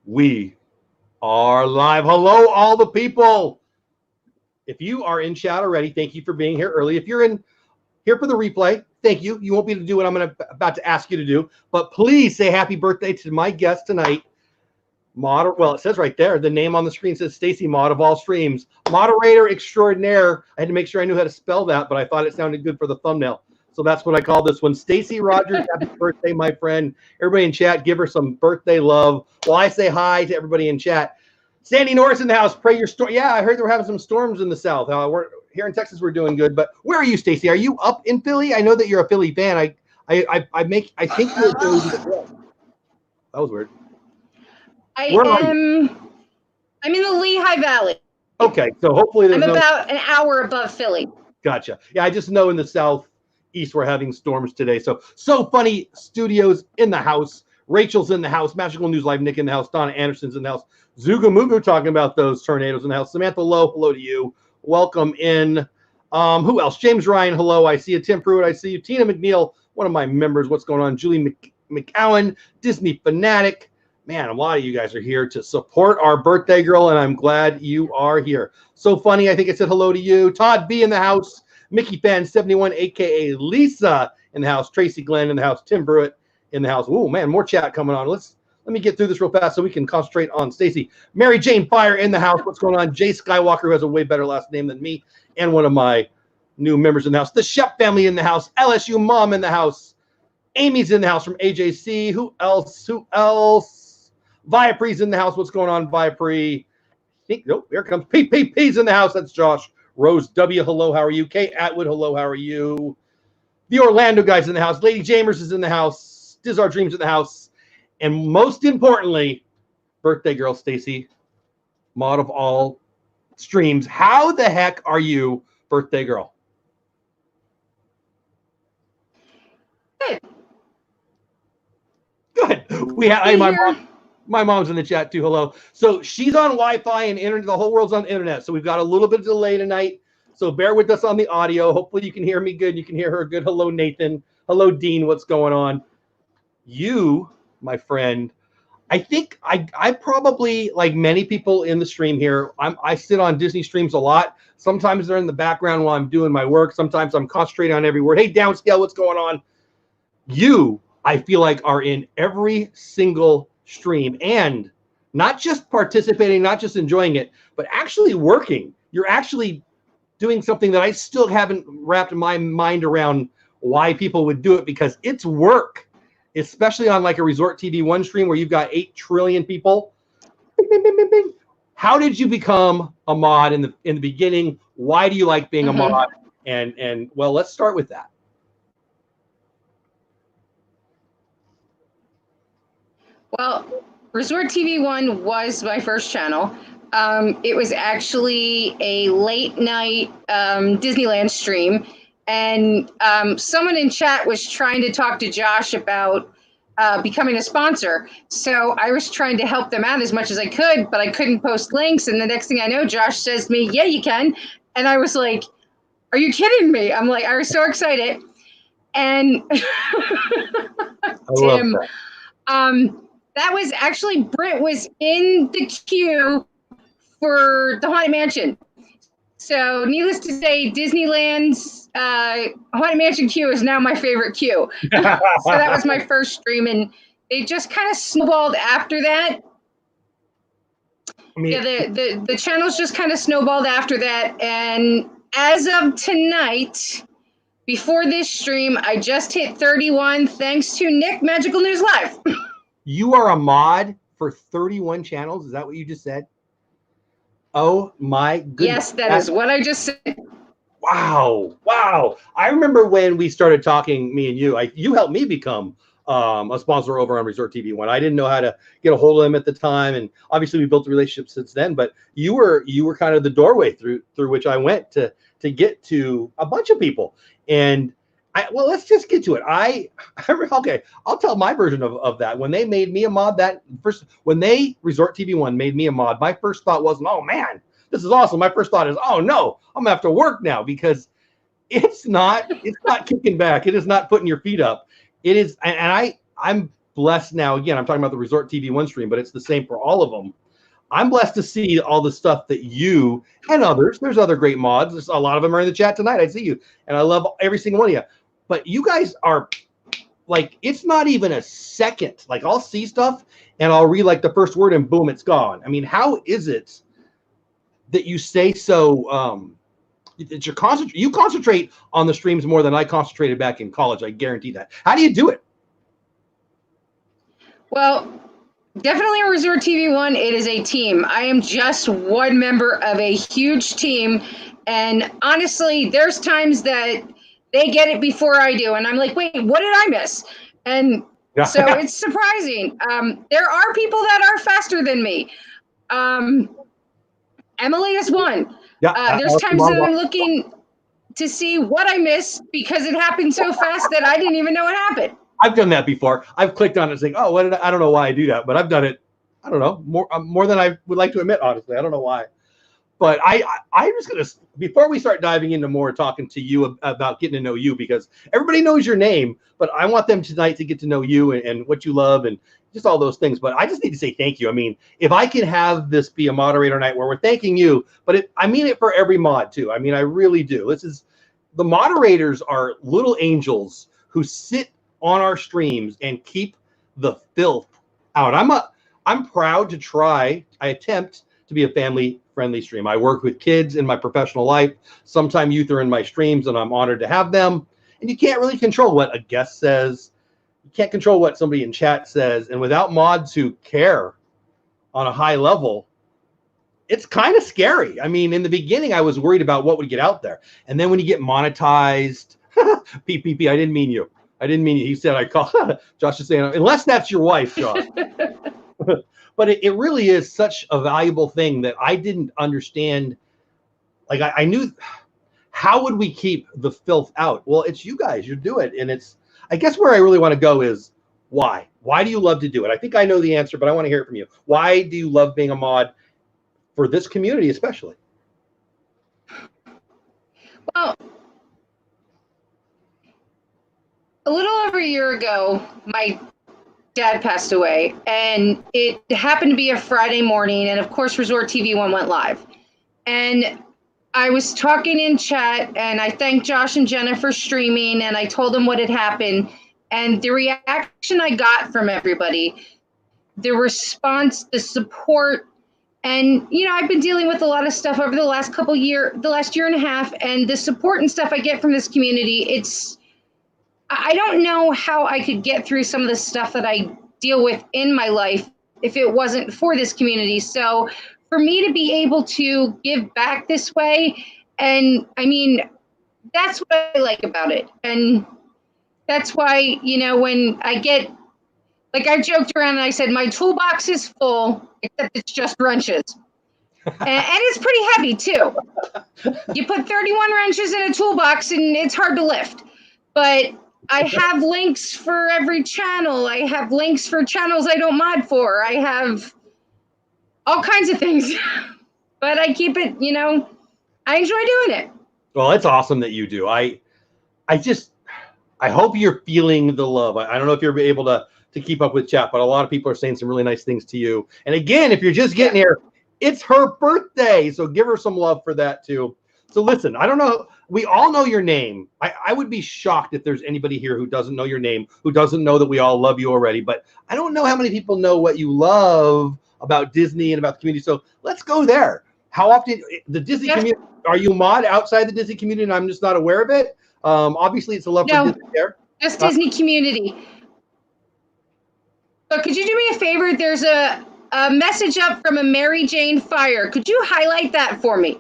We are live. Hello, all the people. If you are in chat already, thank you for being here early. If you're in here for the replay, thank you. You won't be able to do what I'm about to ask you to do, but please say happy birthday to my guest tonight. Well, it says right there, the name on the screen says Stacy, mod of all streams. Moderator Extraordinaire. I had to make sure I knew how to spell that, but I thought it sounded good for the thumbnail. So that's what I call this one. Stacy Rogers, happy birthday, my friend. Everybody in chat, give her some birthday love. Well, I say hi to everybody in chat. Sandy Norris in the house, pray your storm. Yeah, I heard they were having some storms in the south. We're here in Texas, we're doing good. But where are you, Stacy? Are you up in Philly? I know that you're a Philly fan. I think you're a Philly fan. That was weird. I'm in the Lehigh Valley. Okay, so hopefully I'm about an hour above Philly. Gotcha. Yeah, I just know in the southeast we're having storms today. So Funny Studios in the house. Rachel's in the house. Magical News Live, Nick in the house. Donna Anderson's in the house. Zuga Mugu talking about those tornadoes in the house. Samantha Lowe, hello to you. Welcome in. Who else? James Ryan, hello. I see you. Tim Pruitt, I see you. Tina McNeil, one of my members. What's going on? Julie McCowan, Disney Fanatic. Man, a lot of you guys are here to support our birthday girl, and I'm glad you are here. So funny, I think I said hello to you. Todd B in the house. Mickey Fan 71, a.k.a. Lisa in the house. Tracy Glenn in the house. Tim Pruitt in the house. Oh, man, more chat coming on. Let me get through this real fast so we can concentrate on Stacy. Mary Jane Fire in the house. What's going on? Jay Skywalker, who has a way better last name than me, and one of my new members in the house. The Shep family in the house. LSU Mom in the house. Amy's in the house from AJC. Who else? Viapree's in the house. What's going on, Viapree? Nope, here comes PPP's in the house. That's Josh. Rose W, hello, how are you? Kate Atwood, hello, how are you? The Orlando guys in the house. Lady Jamers is in the house. Diz Dreams in the house. And most importantly, birthday girl Stacy, mod of all streams. How the heck are you, birthday girl? Good. We have my mom's in the chat too. Hello. So she's on Wi-Fi and internet. The whole world's on the internet. So we've got a little bit of delay tonight. So bear with us on the audio. Hopefully you can hear me good. You can hear her good. Hello, Nathan. Hello, Dean. What's going on? You, my friend, I think I probably, like many people in the stream here, I sit on Disney streams a lot. Sometimes they're in the background while I'm doing my work. Sometimes I'm concentrating on every word. Hey, Downscale, what's going on? You, I feel like, are in every single stream, and not just participating, not just enjoying it, but actually working. You're actually doing something that I still haven't wrapped my mind around why people would do it, because it's work, especially on like a Resort TV 1 stream where you've got 8 trillion people. Bing, bing, bing, bing, bing. How did you become a mod in the beginning? Why do you like being a mod? And well, let's start with that. Well, Resort TV 1 was my first channel. It was actually a late night Disneyland stream. And someone in chat was trying to talk to Josh about becoming a sponsor. So I was trying to help them out as much as I could, but I couldn't post links. And the next thing I know, Josh says to me, yeah, you can. And I was like, are you kidding me? I was so excited. And Tim, that was actually, Britt was in the queue for the Haunted Mansion. So needless to say, Disneyland's Haunted Mansion queue is now my favorite queue. So that was my first stream, and it just kind of snowballed after that. Yeah, the channels just kind of snowballed after that. And as of tonight, before this stream, I just hit 31 thanks to Nick, Magical News Live. You are a mod for 31 channels. Is that what you just said? Oh my goodness. Yes, that is what I just said. Wow. Wow. I remember when we started talking, me and you, you helped me become a sponsor over on Resort TV 1. I didn't know how to get a hold of them at the time. And obviously we built a relationship since then, but you were kind of the doorway through which I went to get to a bunch of people. And well, let's just get to it. Okay, I'll tell my version of that. When they made me a mod, when Resort TV 1 made me a mod, my first thought wasn't, oh man, this is awesome. My first thought is, oh no, I'm gonna have to work now, because it's not kicking back. It is not putting your feet up. It is, and I'm blessed now. Again, I'm talking about the Resort TV 1 stream, but it's the same for all of them. I'm blessed to see all the stuff that you and others, there's other great mods. There's a lot of them are in the chat tonight. I see you. And I love every single one of you. But you guys are like, it's not even a second. Like, I'll see stuff and I'll read like the first word and boom, it's gone. I mean, how is it that you stay so, that you concentrate on the streams more than I concentrated back in college. I guarantee that. How do you do it? Well, definitely a Resort TV 1, it is a team. I am just one member of a huge team. And honestly, there's times that they get it before I do. And I'm like, wait, what did I miss? And so it's surprising. There are people that are faster than me. Emily is one. Yeah, there's times that I'm looking to see what I missed because it happened so fast that I didn't even know it happened. I've done that before. I've clicked on it saying, oh, I don't know why I do that, but I've done it, I don't know, more than I would like to admit, honestly. I don't know why. But I'm just going to, before we start diving into more talking to you about getting to know you, because everybody knows your name, but I want them tonight to get to know you and what you love and just all those things. But I just need to say thank you. I mean, if I can have this be a moderator night where we're thanking you, but I mean it for every mod too. I mean, I really do. The moderators are little angels who sit on our streams and keep the filth out. I'm proud to try. I attempt to be a family-friendly stream. I work with kids in my professional life. Sometimes youth are in my streams, and I'm honored to have them. And you can't really control what a guest says. You can't control what somebody in chat says. And without mods who care on a high level, it's kind of scary. I mean, in the beginning, I was worried about what would get out there. And then when you get monetized, PPP, I didn't mean you. I didn't mean you. He said I call. Josh is saying, unless that's your wife, Josh. But it really is such a valuable thing that I didn't understand. Like I knew, how would we keep the filth out? Well, it's you guys. You do it. And I guess where I really want to go is why? Why do you love to do it? I think I know the answer, but I want to hear it from you. Why do you love being a mod for this community especially? Well, a little over a year ago, my dad passed away, and it happened to be a Friday morning, and of course Resort TV 1 went live. And I was talking in chat, and I thanked Josh and Jenna for streaming, and I told them what had happened. And the reaction I got from everybody, the response, the support, and I've been dealing with a lot of stuff over the last year and a half, and the support and stuff I get from this community, I don't know how I could get through some of the stuff that I deal with in my life if it wasn't for this community. So for me to be able to give back this way, and I mean, that's what I like about it. And that's why, when I get, like I joked around and I said, my toolbox is full, except it's just wrenches. and it's pretty heavy too. You put 31 wrenches in a toolbox and it's hard to lift. But I have links for every channel. I have links for channels I don't mod for. I have all kinds of things. But I keep it, I enjoy doing it. Well, it's awesome that you do. I hope you're feeling the love. I don't know if you're able to keep up with chat, but a lot of people are saying some really nice things to you. And again, if you're just getting here, it's her birthday. So give her some love for that too. So listen, I don't know. We all know your name. I would be shocked if there's anybody here who doesn't know your name, who doesn't know that we all love you already. But I don't know how many people know what you love about Disney and about the community. So let's go there. How often the Disney community, are you mod outside the Disney community and I'm just not aware of it? Obviously it's a love for Disney there. Just Disney community. But could you do me a favor? There's a message up from a Mary Jane Fire. Could you highlight that for me?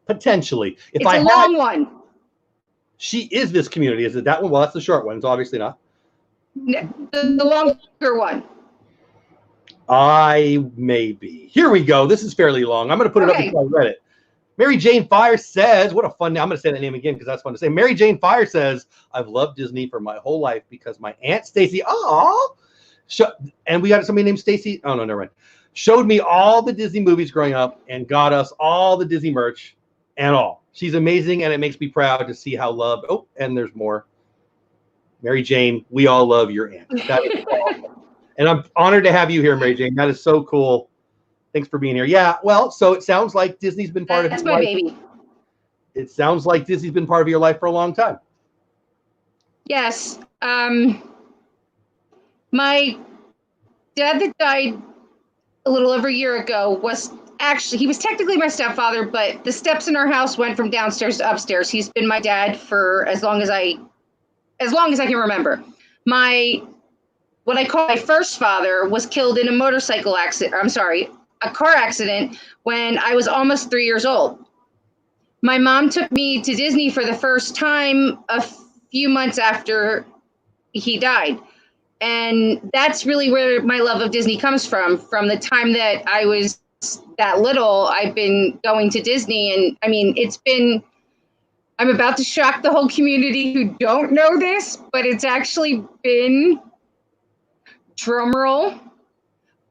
Potentially. It's a long one. She is this community. Is it that one? Well, that's the short one. It's obviously not. The longer one. I may be. Here we go. This is fairly long. I'm going to put it up before I read it. Mary Jane Fire says, what a fun name. I'm going to say that name again because that's fun to say. Mary Jane Fire says, I've loved Disney for my whole life because my Aunt Stacy, and we got somebody named Stacy. Oh, no, never mind. Showed me all the Disney movies growing up and got us all the Disney merch and all. She's amazing, and it makes me proud to see how loved. Oh, and there's more. Mary Jane, we all love your aunt. That is awesome. And I'm honored to have you here, Mary Jane. That is so cool. Thanks for being here. Yeah, well, so it sounds like Disney's been part of your life. That's my baby. It sounds like Disney's been part of your life for a long time. Yes. My dad that died a little over a year ago was actually, he was technically my stepfather, but the steps in our house went from downstairs to upstairs. He's been my dad for as long as I can remember. What I call my first father was killed in a motorcycle accident. I'm sorry, a car accident when I was almost 3 years old. My mom took me to Disney for the first time a few months after he died. And that's really where my love of Disney comes from. From the time that I was that little, I've been going to Disney. And I mean, I'm about to shock the whole community who don't know this, but it's actually been, drumroll,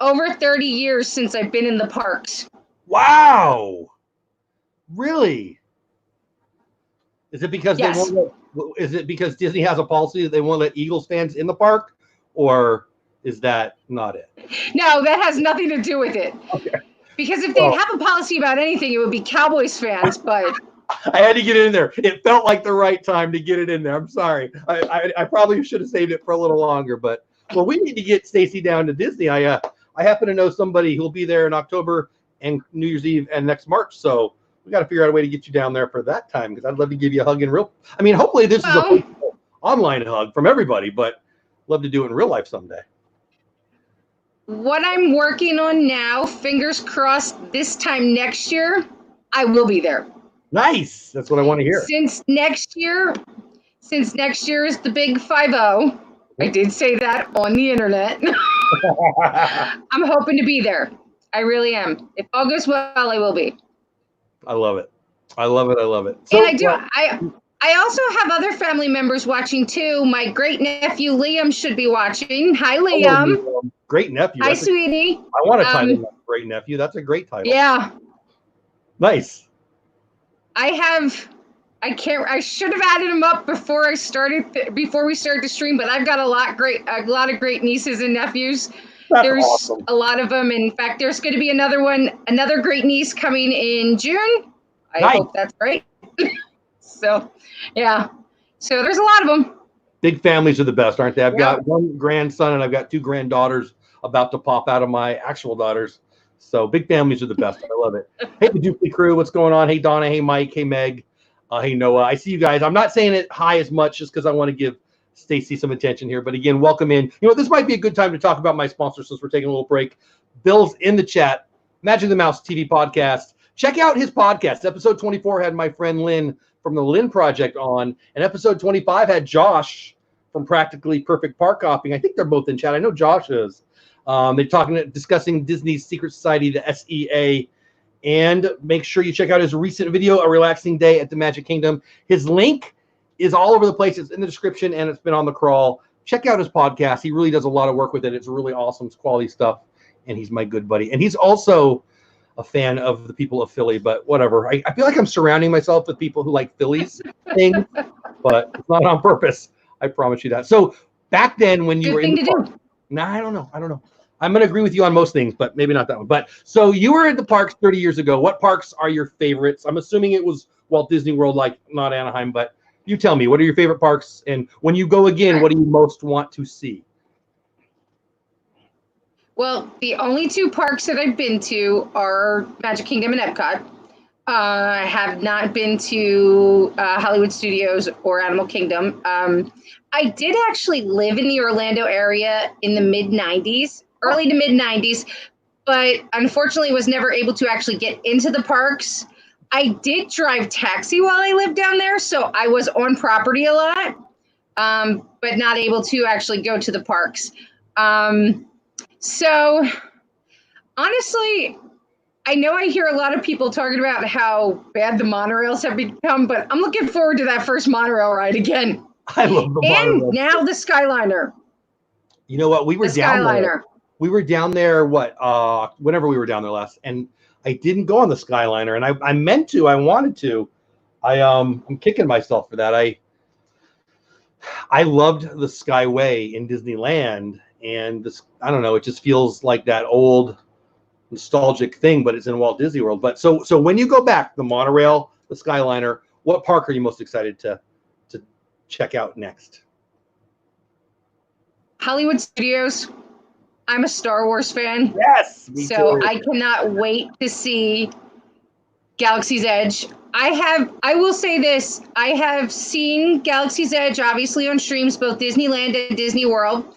over 30 years since I've been in the parks. Wow. Really? Is it because Yes. is it because Disney has a policy that they won't let Eagles fans in the park, or is that not it? No, that has nothing to do with it. Okay. Because if they'd have a policy about anything, it would be Cowboys fans, but I had to get it in there. It felt like the right time to get it in there. I'm sorry. I probably should have saved it for a little longer, but well, we need to get Stacy down to Disney. I happen to know somebody who'll be there in October and New Year's Eve and next March, so we got to figure out a way to get you down there for that time, because I'd love to give you a hug in real. I mean, hopefully this is a online hug from everybody, but love to do it in real life someday. What I'm working on now, fingers crossed, this time next year, I will be there. Nice. That's what I want to hear. Since next year is the big 5-0. I did say that on the internet. I'm hoping to be there. I really am. If all goes well, I will be. I love it. I love it. I love it. So, and I do. I also have other family members watching too. My great nephew Liam should be watching. Hi, Liam. Great nephew. Hi, sweetie. I want to title that great nephew. That's a great title. Yeah. Nice. I should have added him up before we started the stream, but I've got a lot of great nieces and nephews. There's awesome. A lot of them. In fact, there's going to be another great niece coming in June. I hope that's great. So, yeah. So there's a lot of them. Big families are the best, aren't they? I've got one grandson and I've got two granddaughters about to pop out of my actual daughters. So big families are the best. I love it. Hey, the Dupley crew, what's going on? Hey, Donna. Hey, Mike. Hey, Meg. Hey, Noah. I see you guys. I'm not saying it high as much just because I want to give Stacy some attention here. But again, welcome in. You know, this might be a good time to talk about my sponsor since we're taking a little break. Bill's in the chat. Magic the Mouse TV podcast. Check out his podcast. Episode 24 had my friend Lynn from the Lynn Project on, and episode 25 had Josh from Practically Perfect Park Hopping. I think they're both in chat. I know Josh is. They're discussing Disney's Secret Society, the SEA. And make sure you check out his recent video, A Relaxing Day at the Magic Kingdom. His link is all over the place. It's in the description, and it's been on the crawl. Check out his podcast. He really does a lot of work with it. It's really awesome. It's quality stuff, and he's my good buddy. And he's also a fan of the people of Philly, but whatever. I feel like I'm surrounding myself with people who like Philly's things, but it's not on purpose. I promise you that. So back then when you were in the park, I don't know. I'm going to agree with you on most things, but maybe not that one. But so you were in the parks 30 years ago. What parks are your favorites? I'm assuming it was Walt Disney World, like not Anaheim, but you tell me, what are your favorite parks? And when you go again, what do you most want to see? Well, the only two parks that I've been to are Magic Kingdom and Epcot. I have not been to Hollywood Studios or Animal Kingdom. I did actually live in the Orlando area in the early to mid-90s, but unfortunately was never able to actually get into the parks. I did drive taxi while I lived down there, so I was on property a lot, but not able to actually go to the parks. So honestly, I know I hear a lot of people talking about how bad the monorails have become, but I'm looking forward to that first monorail ride again. I love the monorail. And now the Skyliner. You know what? We were down there, whenever we were down there last, and I didn't go on the Skyliner, and I meant to. I wanted to. I'm kicking myself for that. I loved the Skyway in Disneyland, and this, I don't know, it just feels like that old nostalgic thing, but it's in Walt Disney World. But so when you go back, the monorail, the Skyliner, what park are you most excited to check out next? Hollywood Studios. I'm a Star Wars fan. Yes, so I cannot wait to see Galaxy's Edge. I will say this, I have seen Galaxy's Edge obviously on streams, both Disneyland and Disney World,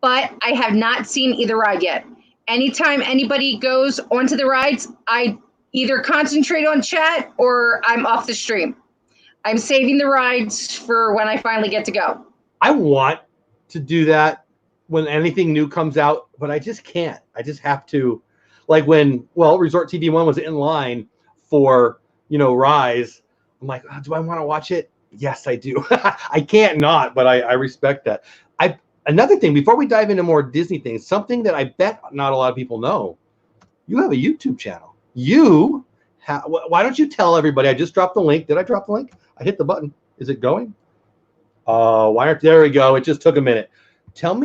but I have not seen either ride yet. Anytime anybody goes onto the rides, I either concentrate on chat or I'm off the stream. I'm saving the rides for when I finally get to go. I want to do that when anything new comes out, but I just can't. I just have to, like when, Resort TV 1 was in line for, Rise. I'm like, oh, do I want to watch it? Yes, I do. I can't not, but I respect that. Another thing, before we dive into more Disney things, something that I bet not a lot of people know, you have a YouTube channel. Why don't you tell everybody? I just dropped the link. Did I drop the link? I hit the button. Is it going? There we go. It just took a minute. Tell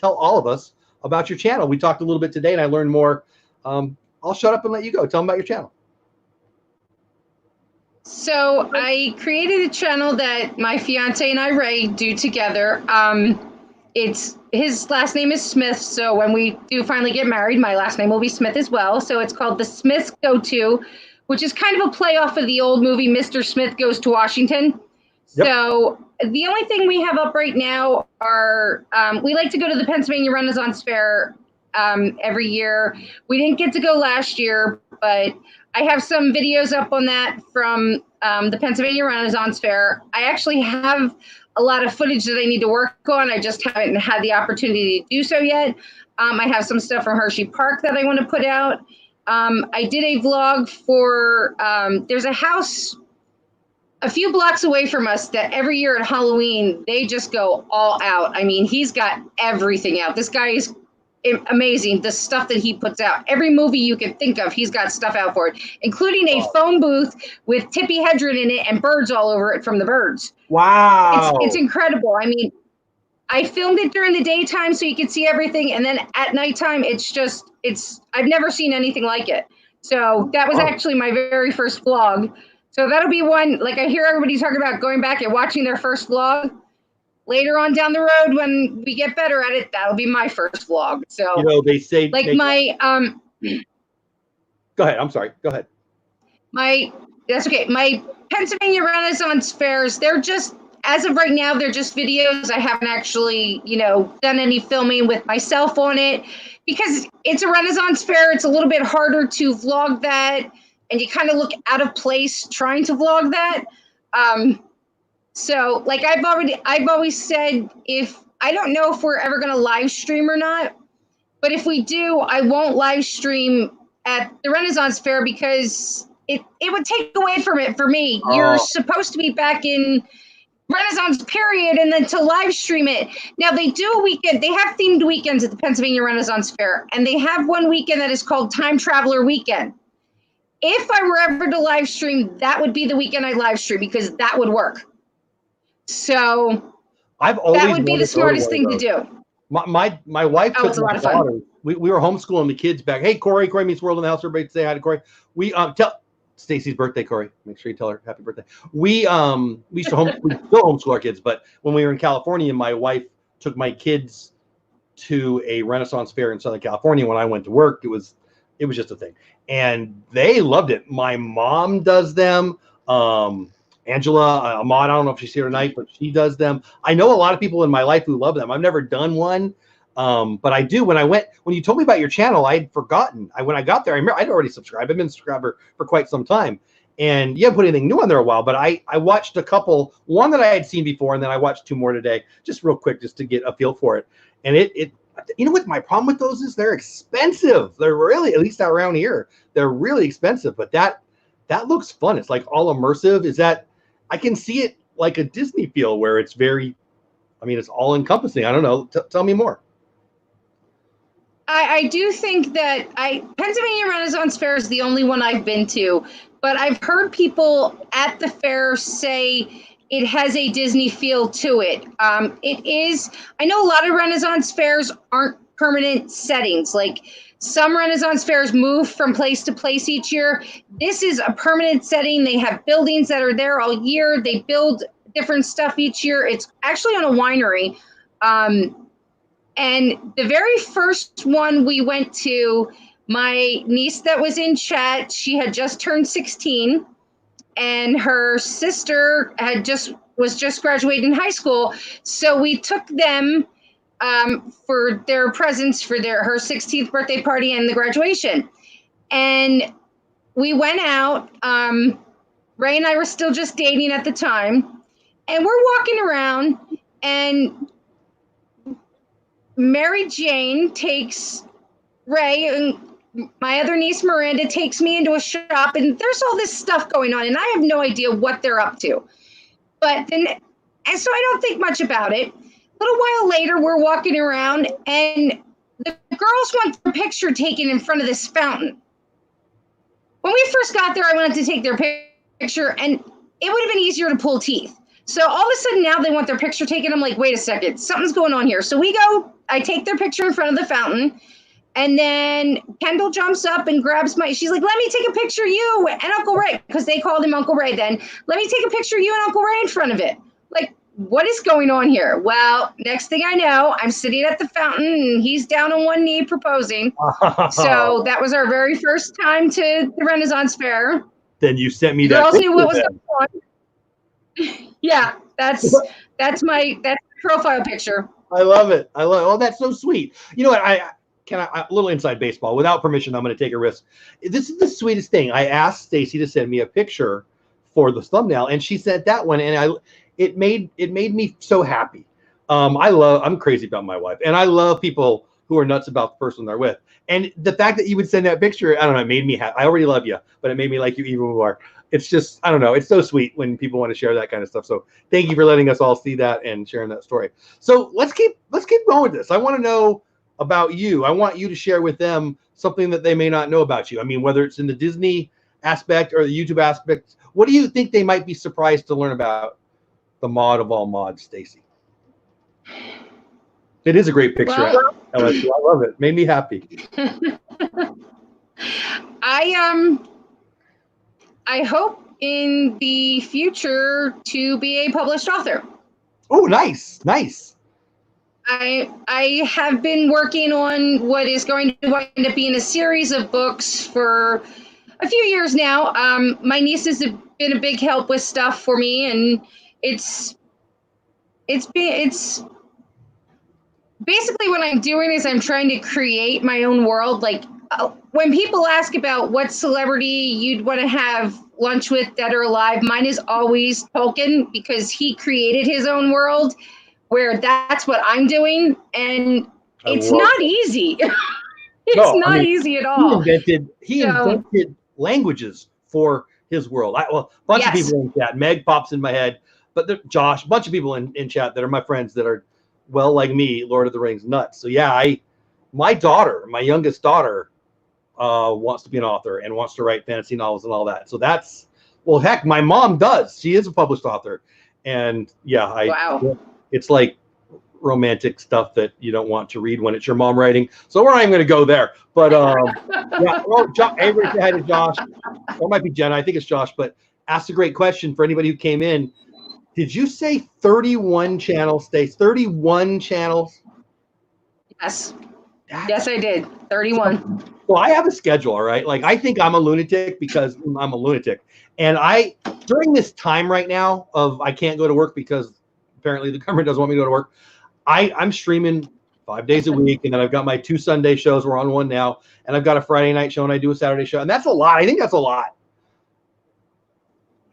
all of us about your channel. We talked a little bit today and I learned more. I'll shut up and let you go. Tell them about your channel. So I created a channel that my fiance and I, Ray, do together. His last name is Smith. So when we do finally get married, my last name will be Smith as well. So it's called The Smiths Go To, which is kind of a play off of the old movie, Mr. Smith Goes to Washington. Yep. So the only thing we have up right now are, we like to go to the Pennsylvania Renaissance Fair every year. We didn't get to go last year, but I have some videos up on that from the Pennsylvania Renaissance Fair. I actually have a lot of footage that I need to work on. I just haven't had the opportunity to do so yet. I have some stuff from Hershey Park that I want to put out. I did a vlog for, there's a house a few blocks away from us that every year at Halloween, they just go all out. I mean, he's got everything out. This guy is amazing, the stuff that he puts out. Every movie you can think of, he's got stuff out for it, including a phone booth with Tippi Hedren in it and birds all over it from the birds. Wow. It's incredible. I mean, I filmed it during the daytime so you could see everything, and then at nighttime, I've never seen anything like it. So that was actually my very first vlog. So that'll be one, like I hear everybody talking about going back and watching their first vlog. Later on down the road, when we get better at it, that'll be my first vlog. So, they say like Go ahead. I'm sorry. Go ahead. That's okay. My Pennsylvania Renaissance Fairs, they're just, as of right now, they're just videos. I haven't actually, done any filming with myself on it because it's a Renaissance Fair. It's a little bit harder to vlog that, and you kind of look out of place trying to vlog that. So like I've always said, I don't know if we're ever going to live stream or not, but if we do, I won't live stream at the Renaissance Fair because it would take away from it for me. You're supposed to be back in Renaissance period and then to live stream it. Now they do a weekend. They have themed weekends at the Pennsylvania Renaissance Fair, and they have one weekend that is called Time Traveler Weekend. If I were ever to live stream, that would be the weekend I live stream because that would work. So that would be the smartest thing to do. My wife took my daughter. We were homeschooling the kids back. Hey, Corey meets World in the House. Everybody say hi to Corey. We tell Stacy's birthday, Corey. Make sure you tell her happy birthday. We used to still homeschool our kids, but when we were in California, my wife took my kids to a Renaissance Fair in Southern California. When I went to work, it was just a thing, and they loved it. My mom does them. Angela, Ahmad, I don't know if she's here tonight, but she does them. I know a lot of people in my life who love them. I've never done one, but I do. When you told me about your channel, I'd forgotten. When I got there, I remember I'd already subscribed. I've been a subscriber for quite some time, and you haven't put anything new on there a while. But I watched a couple, one that I had seen before, and then I watched two more today, just real quick, just to get a feel for it. And it you know what my problem with those is? They're expensive. They're really, at least around here, they're really expensive. But that looks fun. It's like all immersive. Is that? I can see it like a Disney feel where it's very, it's all encompassing. I don't know. Tell me more. I do think that Pennsylvania Renaissance Fair is the only one I've been to, but I've heard people at the fair say it has a Disney feel to it. It is, I know a lot of Renaissance fairs aren't permanent settings. Like some Renaissance fairs move from place to place each year. This is a permanent setting. They have buildings that are there all year. They build different stuff each year. It's actually on a winery. And the very first one we went to, my niece that was in chat, she had just turned 16, and her sister was just graduating high school. So we took them for their presents for her 16th birthday party and the graduation. And we went out. Ray and I were still just dating at the time, and we're walking around, and Mary Jane takes Ray, and my other niece Miranda takes me into a shop, and there's all this stuff going on, and I have no idea what they're up to. But then, and so I don't think much about it. A little while later, we're walking around, and the girls want their picture taken in front of this fountain. When we first got there, I wanted to take their picture, and it would have been easier to pull teeth. So all of a sudden now they want their picture taken. I'm like, wait a second, something's going on here. So we go, I take their picture in front of the fountain, and then Kendall jumps up and grabs she's like, let me take a picture of you and Uncle Ray, because they called him Uncle Ray then. Let me take a picture of you and Uncle Ray in front of it. Like, what is going on here? Well, next thing I know, I'm sitting at the fountain and he's down on one knee proposing. So that was our very first time to the Renaissance Fair. Then you sent me the that. Girls knew what was going on. Yeah, that's my profile picture. I love it. Oh, that's so sweet. You know what? A little inside baseball. Without permission, I'm going to take a risk. This is the sweetest thing. I asked Stacy to send me a picture for the thumbnail, and she sent that one, and it made me so happy. I'm crazy about my wife, and I love people who are nuts about the person they're with. And the fact that you would send that picture, I don't know, it made me happy. I already love you, but it made me like you even more. It's just, I don't know, it's so sweet when people want to share that kind of stuff. So thank you for letting us all see that and sharing that story. So let's keep going with this. I want to know about you. I want you to share with them something that they may not know about you. I mean, whether it's in the Disney aspect or the YouTube aspect, what do you think they might be surprised to learn about the mod of all mods, Stacy? It is a great picture. Well, LSU. I love it. Made me happy. I hope in the future to be a published author. Oh, nice. I have been working on what is going to wind up being a series of books for a few years now. My nieces have been a big help with stuff for me, and it's basically what I'm doing is I'm trying to create my own world. Like when people ask about what celebrity you'd want to have lunch with, dead or alive, mine is always Tolkien, because he created his own world where that's what I'm doing. And it's not easy. It's not easy at all. He invented languages for his world. A bunch of people in chat. Meg pops in my head, but Josh, a bunch of people in chat that are my friends that are, well, like me, Lord of the Rings nuts. So yeah, my youngest daughter, wants to be an author and wants to write fantasy novels and all that. So that's, well, heck, my mom does. She is a published author, and yeah, it's like romantic stuff that you don't want to read when it's your mom writing. So we're not even going to go there. But yeah, well, Avery said hi to Josh, or it might be Jenna. I think it's Josh, but asked a great question for anybody who came in. Did you say 31 channels, Stace? 31 channels? Yes. Yes, I did. 31. So I have a schedule, all right? Like, I think I'm a lunatic because I'm a lunatic. And during this time right now of I can't go to work because apparently the government doesn't want me to go to work, I'm streaming 5 days a week, and then I've got my 2 Sunday shows. We're on one now, and I've got a Friday night show, and I do a Saturday show. And that's a lot. I think that's a lot.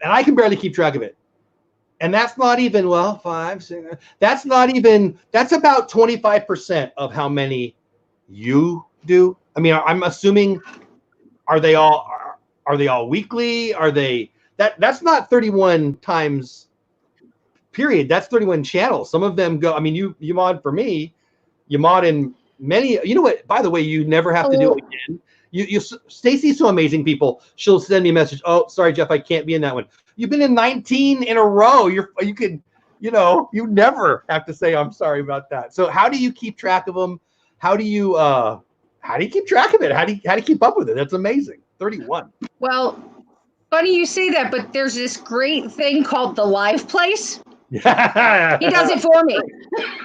And I can barely keep track of it. And that's not even, well, 5, 6, that's about 25% of how many you do. I mean, I'm assuming, are they all weekly? Are they, that's not 31 times period. That's 31 channels. Some of them go, I mean, you mod for me, you mod in many, you know what, by the way, you never have to do it again. Stacy's so amazing, people. She'll send me a message. Oh, sorry, Jeff, I can't be in that one. You've been in 19 in a row. You never have to say, I'm sorry about that. So how do you keep track of them? How do you keep track of it? How do you keep up with it? That's amazing. 31. Well, funny you say that, but there's this great thing called the Live Place. Yeah. He does it for me.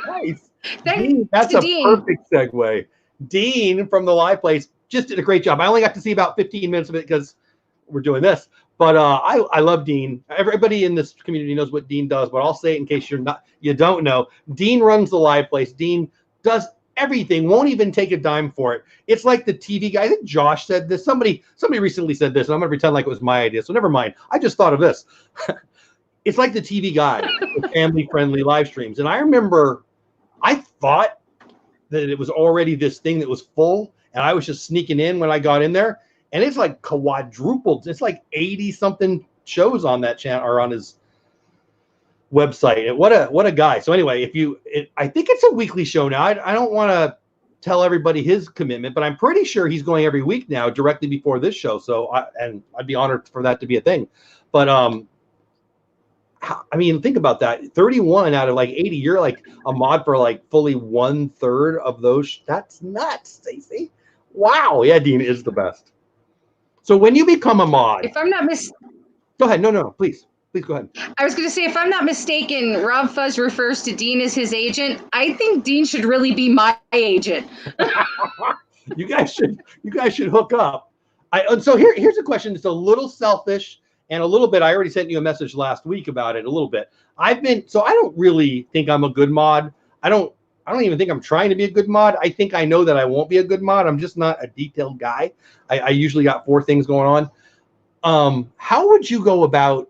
Nice. Dean, that's a perfect segue. Dean from the Live Place just did a great job. I only got to see about 15 minutes of it because we're doing this. But I love Dean. Everybody in this community knows what Dean does, but I'll say it in case you don't know. Dean runs the Live Place. Dean does everything, won't even take a dime for it. It's like the TV guy. I think Josh said this. Somebody recently said this, and I'm going to pretend like it was my idea, so never mind. I just thought of this. It's like the TV guy with family-friendly live streams. And I remember I thought that it was already this thing that was full, and I was just sneaking in when I got in there, and it's like quadrupled. It's like 80-something shows on that channel or on his website. And what a guy. So anyway, I think it's a weekly show now. I don't want to tell everybody his commitment, but I'm pretty sure he's going every week now, directly before this show. So I'd be honored for that to be a thing. But I mean, think about that. 31 out of like 80. You're like a mod for like fully 1/3 of those. That's nuts, Stacy. Wow. Yeah, Dean is the best. So when you become a mod, if I'm not go ahead. No, please go ahead. I was going to say, if I'm not mistaken, Rob Fuzz refers to Dean as his agent. I think Dean should really be my agent. You guys should hook up. So here's a question that's a little selfish and a little bit. I already sent you a message last week about it a little bit. I don't really think I'm a good mod. I don't even think I'm trying to be a good mod. I think I know that I won't be a good mod. I'm just not a detailed guy. I usually got 4 things going on. How would you go about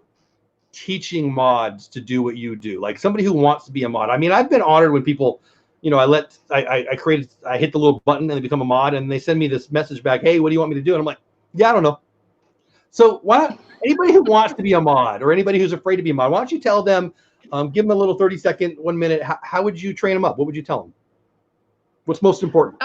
teaching mods to do what you do? Like somebody who wants to be a mod. I mean, I've been honored when people, I hit the little button and they become a mod, and they send me this message back, hey, what do you want me to do? And I'm like, yeah, I don't know. So anybody who wants to be a mod or anybody who's afraid to be a mod, why don't you tell them, give them a little 30-second, 1 minute. How would you train them up? What would you tell them? What's most important?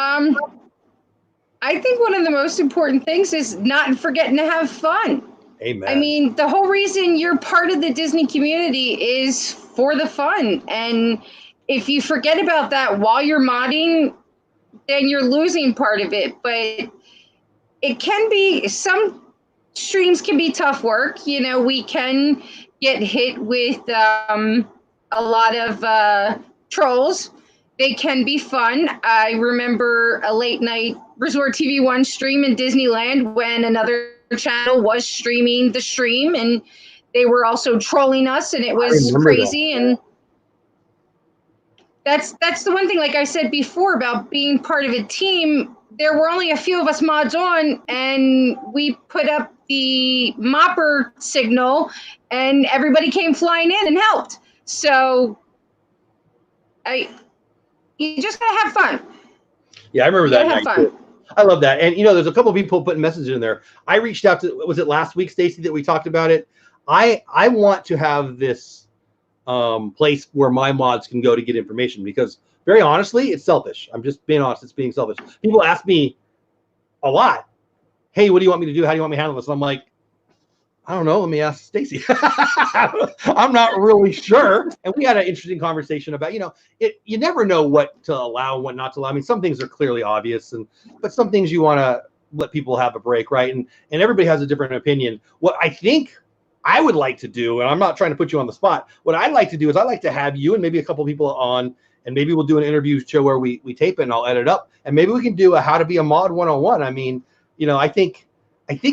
I think one of the most important things is not forgetting to have fun. Amen. I mean, the whole reason you're part of the Disney community is for the fun. And if you forget about that while you're modding, then you're losing part of it. But it can be, some streams can be tough work. We can get hit with a lot of trolls. They can be fun. I remember a late night Resort TV 1 stream in Disneyland when another channel was streaming the stream, and they were also trolling us, and it was crazy. And that's the one thing, like I said before, about being part of a team. There were only a few of us mods on, and we put up the mopper signal, and everybody came flying in and helped. So you just gotta have fun. Yeah, I remember that. Have fun. I love that. And there's a couple of people putting messages in there. I reached out to, was it last week, Stacy, that we talked about it? I want to have this place where my mods can go to get information, because very honestly, it's selfish. I'm just being honest. It's being selfish. People ask me a lot, hey, what do you want me to do? How do you want me to handle this? And I'm like, I don't know. Let me ask Stacy. I'm not really sure. And we had an interesting conversation about, you never know what to allow, what not to allow. I mean, some things are clearly obvious, but some things you want to let people have a break, right? And everybody has a different opinion. What I think I would like to do, and I'm not trying to put you on the spot, what I'd like to do is I'd like to have you and maybe a couple people on, and maybe we'll do an interview show where we tape it and I'll edit up, and maybe we can do a how to be a mod 101. I mean, I think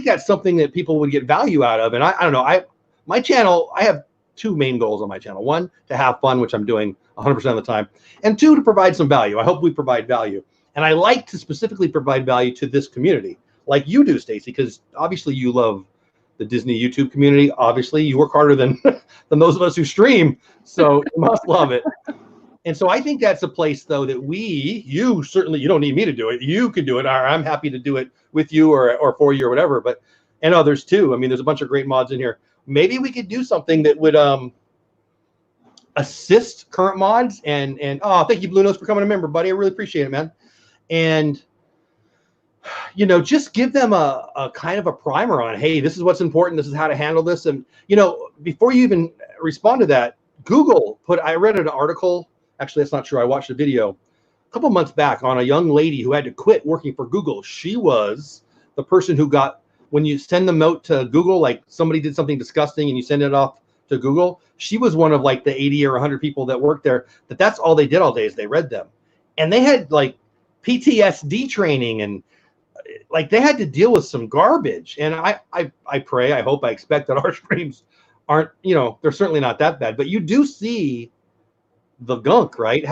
that's something that people would get value out of. And I don't know, my channel, I have 2 main goals on my channel. 1, to have fun, which I'm doing 100% of the time. And 2, to provide some value. I hope we provide value. And I like to specifically provide value to this community, like you do, Stacy, because obviously you love the Disney YouTube community. Obviously you work harder than those of us who stream. So you must love it. And so I think that's a place, though, that you certainly, you don't need me to do it. You can do it. I'm happy to do it with you or for you or whatever, and others too. I mean, there's a bunch of great mods in here. Maybe we could do something that would assist current mods and oh, thank you, Blue Nose, for becoming a member, buddy. I really appreciate it, man. and you know, just give them a kind of a primer on, hey, this is what's important, this is how to handle this. And you know, before you even respond to that, Google I read an article, actually that's not true, I watched a video a couple months back on a young lady who had to quit working for Google. She was the person who got, when you send them out to Google, like somebody did something disgusting and you send it off to Google, she was one of like the 80 or 100 people that worked there, that's all they did all day is they read them. And they had like PTSD training, and like they had to deal with some garbage. And I pray, I hope, I expect that our streams aren't, you know, they're certainly not that bad, but you do see the gunk, right?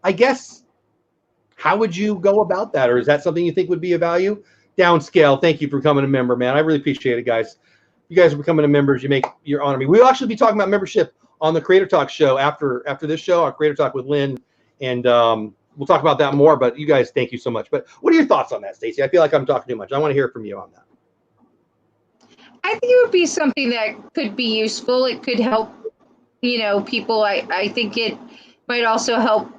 I guess, how would you go about that? Or is that something you think would be of value? Downscale, thank you for becoming a member, man. I really appreciate it, guys. You guys are becoming members. You honor me. We'll actually be talking about membership on the Creator Talk show after this show, our Creator Talk with Lynn, and we'll talk about that more. But you guys, thank you so much. But what are your thoughts on that, Stacy? I feel like I'm talking too much. I want to hear from you on that. I think it would be something that could be useful. It could help, you know, people. I think it might also help.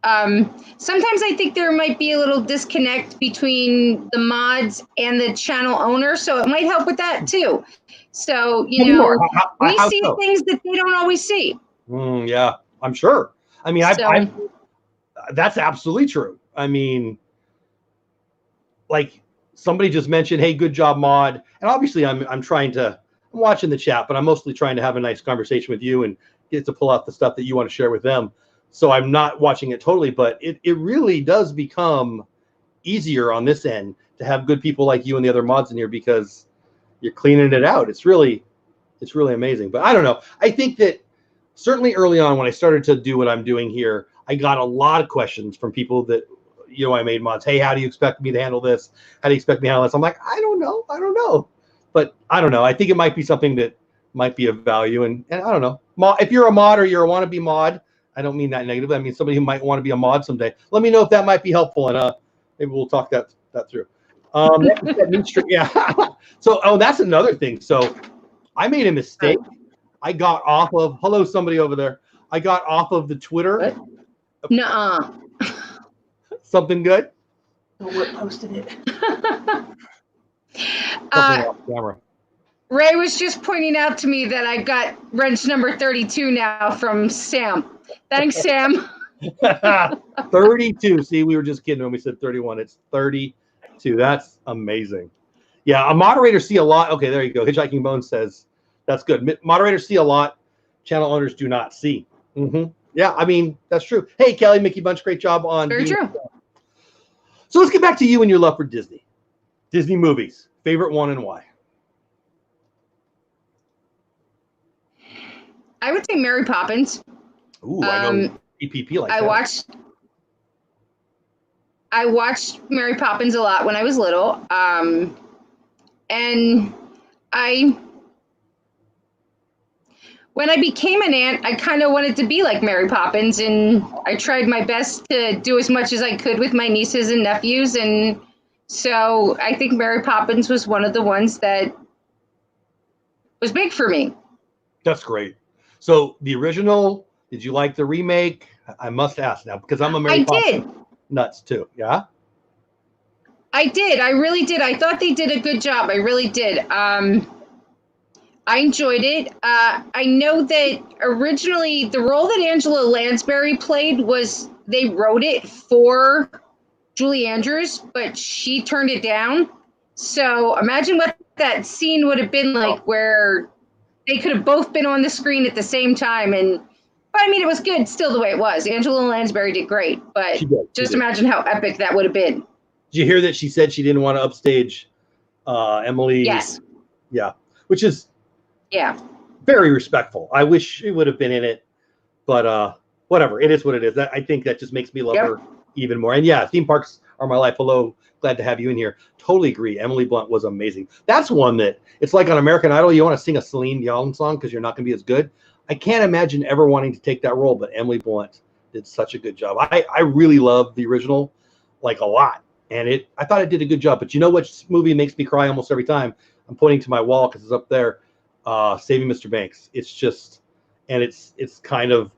Sometimes I think there might be a little disconnect between the mods and the channel owner, so it might help with that too. So, you know, we see things that they don't always see. Yeah, I'm sure. I mean, that's absolutely true. I mean, like somebody just mentioned, hey, good job, mod. And obviously I'm watching the chat, but I'm mostly trying to have a nice conversation with you and get to pull out the stuff that you want to share with them. So I'm not watching it totally, but it really does become easier on this end to have good people like you and the other mods in here, because you're cleaning it out. It's really amazing. But I don't know. I think that certainly early on when I started to do what I'm doing here, I got a lot of questions from people that, you know, I made mods. Hey, how do you expect me to handle this? How do you expect me to handle this? I'm like, I don't know. But I don't know. I think it might be something that might be of value. And I don't know. If you're a mod or you're a wannabe mod, I don't mean that negatively. I mean somebody who might want to be a mod someday. Let me know if that might be helpful, and maybe we'll talk that through. Yeah. So, that's another thing. So, I made a mistake. I got off of. Hello, somebody over there. I got off of the Twitter. What? Nuh-uh. Something good? Dole Whip posted it. Off camera. Ray was just pointing out to me that I got wrench number 32 now from Sam. Thanks, Sam. 32. See, we were just kidding when we said 31. It's 32. That's amazing. Yeah, a moderator see a lot. Okay, there you go. Hitchhiking Bones says that's good. Moderators see a lot. Channel owners do not see. Yeah, I mean, that's true. Hey, Kelly, Mickey Bunch, great job on. Very true. So let's get back to you and your love for Disney. Disney movies. Favorite one and why? I would say Mary Poppins. Ooh, I know EPP like I that. I watched Mary Poppins a lot when I was little. And when I became an aunt, I kind of wanted to be like Mary Poppins, and I tried my best to do as much as I could with my nieces and nephews. And so I think Mary Poppins was one of the ones that was big for me. That's great. So the original, did you like the remake? I must ask now, because I'm a Mary Poppins nuts too. Yeah? I did. I really did. I thought they did a good job. I really did. I enjoyed it. I know that originally the role that Angela Lansbury played was, they wrote it for Julie Andrews, but she turned it down. So imagine what that scene would have been like, where they could have both been on the screen at the same time. But I mean, it was good still the way it was. Angela Lansbury did great, but just imagine how epic that would have been. Did you hear that she said she didn't want to upstage Emily? Yes. Yeah, which is very respectful. I wish she would have been in it, but whatever. It is what it is. I think that just makes me love her even more. And yeah, theme parks are my life. Hello, glad to have you in here. Totally agree. Emily Blunt was amazing. That's one that, it's like on American Idol, you want to sing a Celine Dion song because you're not going to be as good. I can't imagine ever wanting to take that role, but Emily Blunt did such a good job. I really love the original, like, a lot. And I thought it did a good job. But you know which movie makes me cry almost every time? I'm pointing to my wall because it's up there. Saving Mr. Banks. It's just, and it's kind of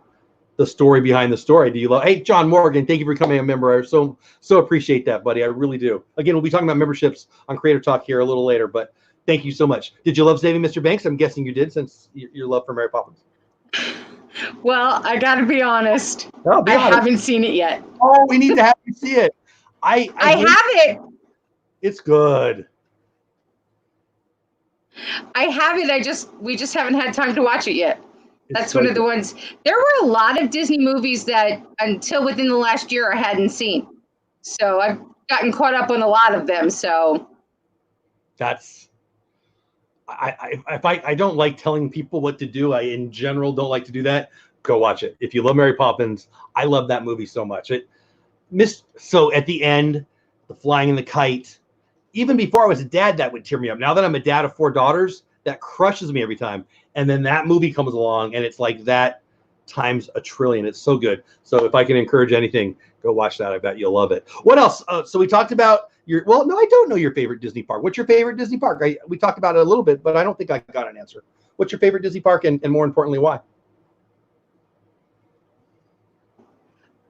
the story behind the story. Do you love? Hey, John Morgan, thank you for becoming a member. I so appreciate that, buddy. I really do. Again, we'll be talking about memberships on Creator Talk here a little later, but thank you so much. Did you love Saving Mr. Banks? I'm guessing you did, since your love for Mary Poppins. Well, I got to be honest. Oh, I haven't seen it yet. Oh, we need to have you see it. I have it. It's good. I have it. We just haven't had time to watch it yet. That's so one of the ones. There were a lot of Disney movies that until within the last year I hadn't seen. So I've gotten caught up on a lot of them. So that's I don't like telling people what to do. I in general don't like to do that. Go watch it. If you love Mary Poppins, I love that movie so much. So at the end, the flying in the kite, even before I was a dad, that would tear me up. Now that I'm a dad of 4 daughters, that crushes me every time. And then that movie comes along and it's like that times a trillion. It's so good. So if I can encourage anything, go watch that. I bet you'll love it. What else? So we talked about well, no, I don't know your favorite Disney park. What's your favorite Disney park? We talked about it a little bit, but I don't think I got an answer. What's your favorite Disney park, and more importantly, why?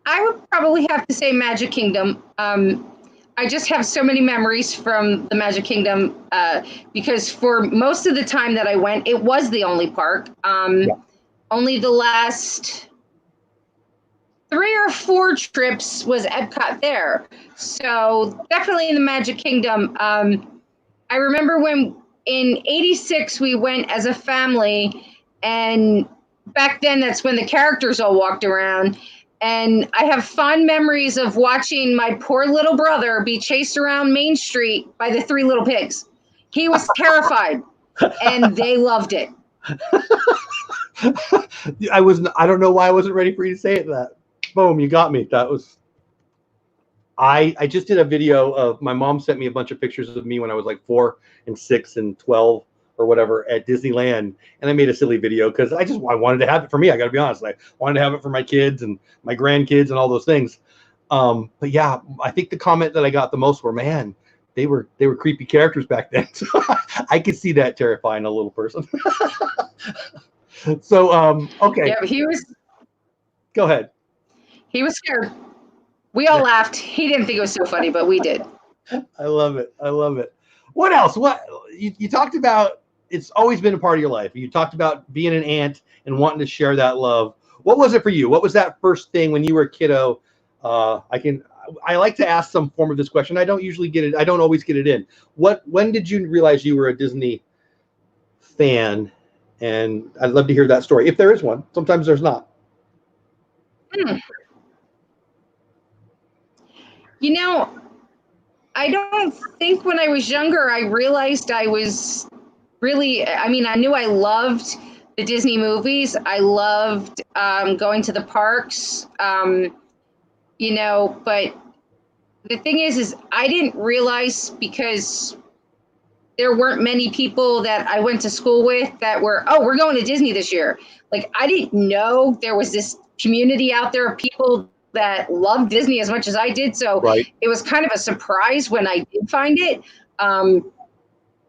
I would probably have to say Magic Kingdom. I just have so many memories from the Magic Kingdom because for most of the time that I went, it was the only park. Only the last 3 or 4 trips was Epcot there. So definitely in the Magic Kingdom. I remember when in '86 we went as a family, and back then that's when the characters all walked around. And I have fond memories of watching my poor little brother be chased around Main Street by the 3 little pigs. He was terrified, and they loved it. I don't know why I wasn't ready for you to say it that. Boom, you got me. That was, I just did a video of, my mom sent me a bunch of pictures of me when I was like 4 and 6 and 12 or whatever at Disneyland. And I made a silly video because I wanted to have it for me. I got to be honest. I wanted to have it for my kids and my grandkids and all those things. But yeah, I think the comment that I got the most were, man, they were creepy characters back then. So I could see that terrifying a little person. So, okay. Yeah, he was. Go ahead. He was scared. We all laughed. He didn't think it was so funny, but we did. I love it. I love it. What else? What you talked about? It's always been a part of your life. You talked about being an aunt and wanting to share that love. What was it for you? What was that first thing when you were a kiddo? I like to ask some form of this question. I don't usually get it. I don't always get it in. When did you realize you were a Disney fan? And I'd love to hear that story, if there is one. Sometimes there's not. You know, I don't think when I was younger, I realized I was really, I knew I loved the Disney movies. I loved going to the parks, but the thing is I didn't realize, because there weren't many people that I went to school with that were, we're going to Disney this year. Like, I didn't know there was this community out there of people that loved Disney as much as I did. So It was kind of a surprise when I did find it.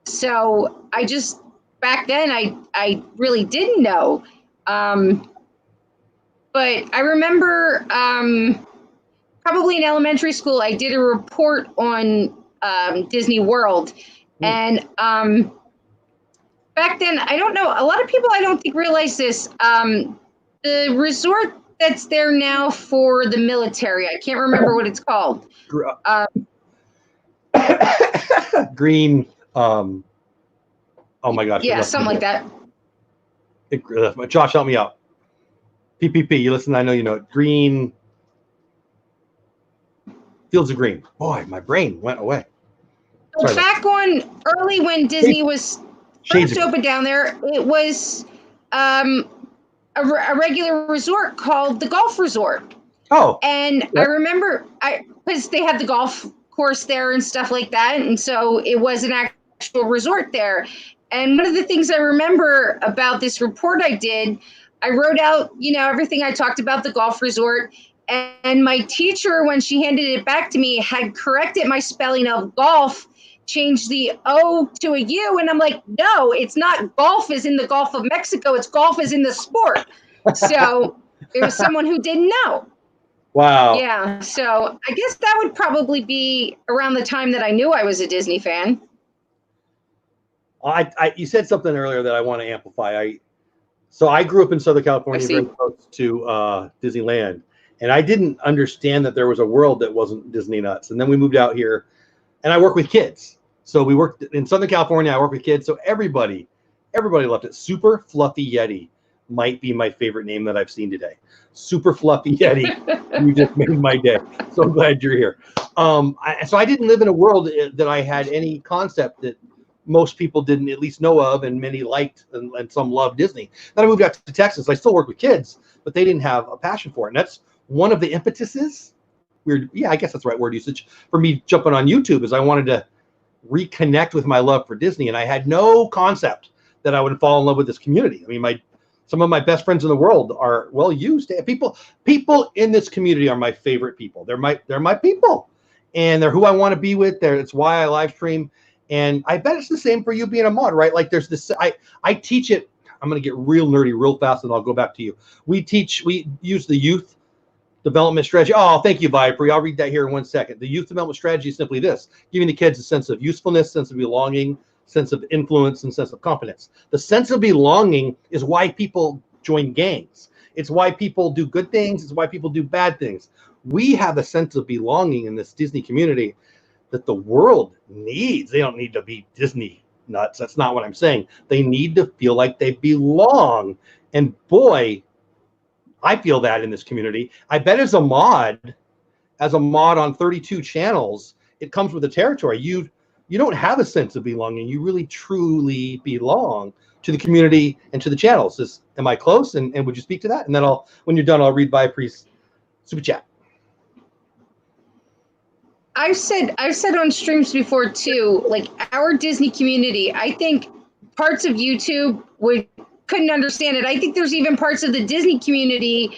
So I just, back then I really didn't know. But I remember probably in elementary school, I did a report on Disney World. And back then, I don't know, a lot of people I don't think realize this. The resort that's there now for the military, I can't remember what it's called. Green. Oh my gosh. Yeah, something like that. Josh, help me out. PPP. You listen. I know you know it. Green. Fields of Green. Boy, my brain went away. Sorry. Back on early when Disney was first open down there, it was a regular resort called the Golf Resort. Oh. And I remember, because they had the golf course there and stuff like that, and so it was an actual resort there. And one of the things I remember about this report I did, I wrote out, everything I talked about the golf resort. And my teacher, when she handed it back to me, had corrected my spelling of golf, changed the O to a U. And I'm like, no, it's not golf is in the Gulf of Mexico. It's golf is in the sport. So It was someone who didn't know. Wow. Yeah, so I guess that would probably be around the time that I knew I was a Disney fan. You said something earlier that I want to amplify. So I grew up in Southern California, very close to Disneyland, and I didn't understand that there was a world that wasn't Disney nuts. And then we moved out here, and I work with kids. So we worked in Southern California. I work with kids. So everybody loved it. Super Fluffy Yeti might be my favorite name that I've seen today. Super Fluffy Yeti. You just made my day. So glad you're here. So I didn't live in a world that I had any concept that most people didn't at least know of, and many liked, and some loved Disney. Then I moved out to Texas. I still work with kids, but they didn't have a passion for it. And that's one of the impetuses. I guess that's the right word usage for me jumping on YouTube, is I wanted to reconnect with my love for Disney, and I had no concept that I would fall in love with this community. I mean, some of my best friends in the world are used. People in this community are my favorite people. They're my people, and they're who I want to be with. It's why I live stream. And I bet it's the same for you being a mod, right? Like there's this, I teach it. I'm going to get real nerdy real fast, and I'll go back to you. We use the youth development strategy. Oh, thank you, Viper. I'll read that here in 1 second. The youth development strategy is simply this: giving the kids a sense of usefulness, sense of belonging, sense of influence, and sense of competence. The sense of belonging is why people join gangs. It's why people do good things. It's why people do bad things. We have a sense of belonging in this Disney community that the world needs. They don't need to be Disney nuts. That's not what I'm saying. They need to feel like they belong. And boy, I feel that in this community. I bet as a mod on 32 channels, it comes with the territory. You don't have a sense of belonging. You really truly belong to the community and to the channels. Am I close? And would you speak to that? And then when you're done, I'll read Viper's super chat. I've said on streams before too, like our Disney community, I think parts of YouTube couldn't understand it. I think there's even parts of the Disney community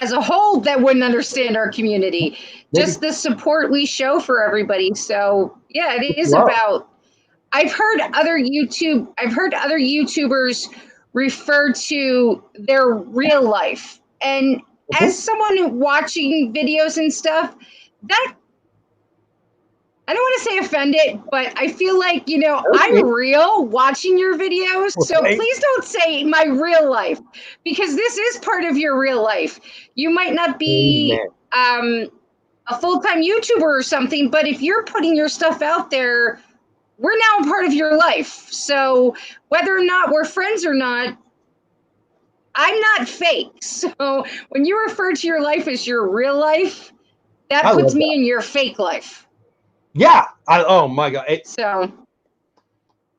as a whole that wouldn't understand our community. Just the support we show for everybody. So yeah, it is about, I've heard other YouTubers refer to their real life. And as someone watching videos and stuff, that, I don't want to say offended, but I feel like, I'm real watching your videos. So please don't say my real life, because this is part of your real life. You might not be a full-time YouTuber or something, but if you're putting your stuff out there, we're now a part of your life. So whether or not we're friends or not, I'm not fake. So when you refer to your life as your real life, that puts me in your fake life. Yeah. Oh my God. So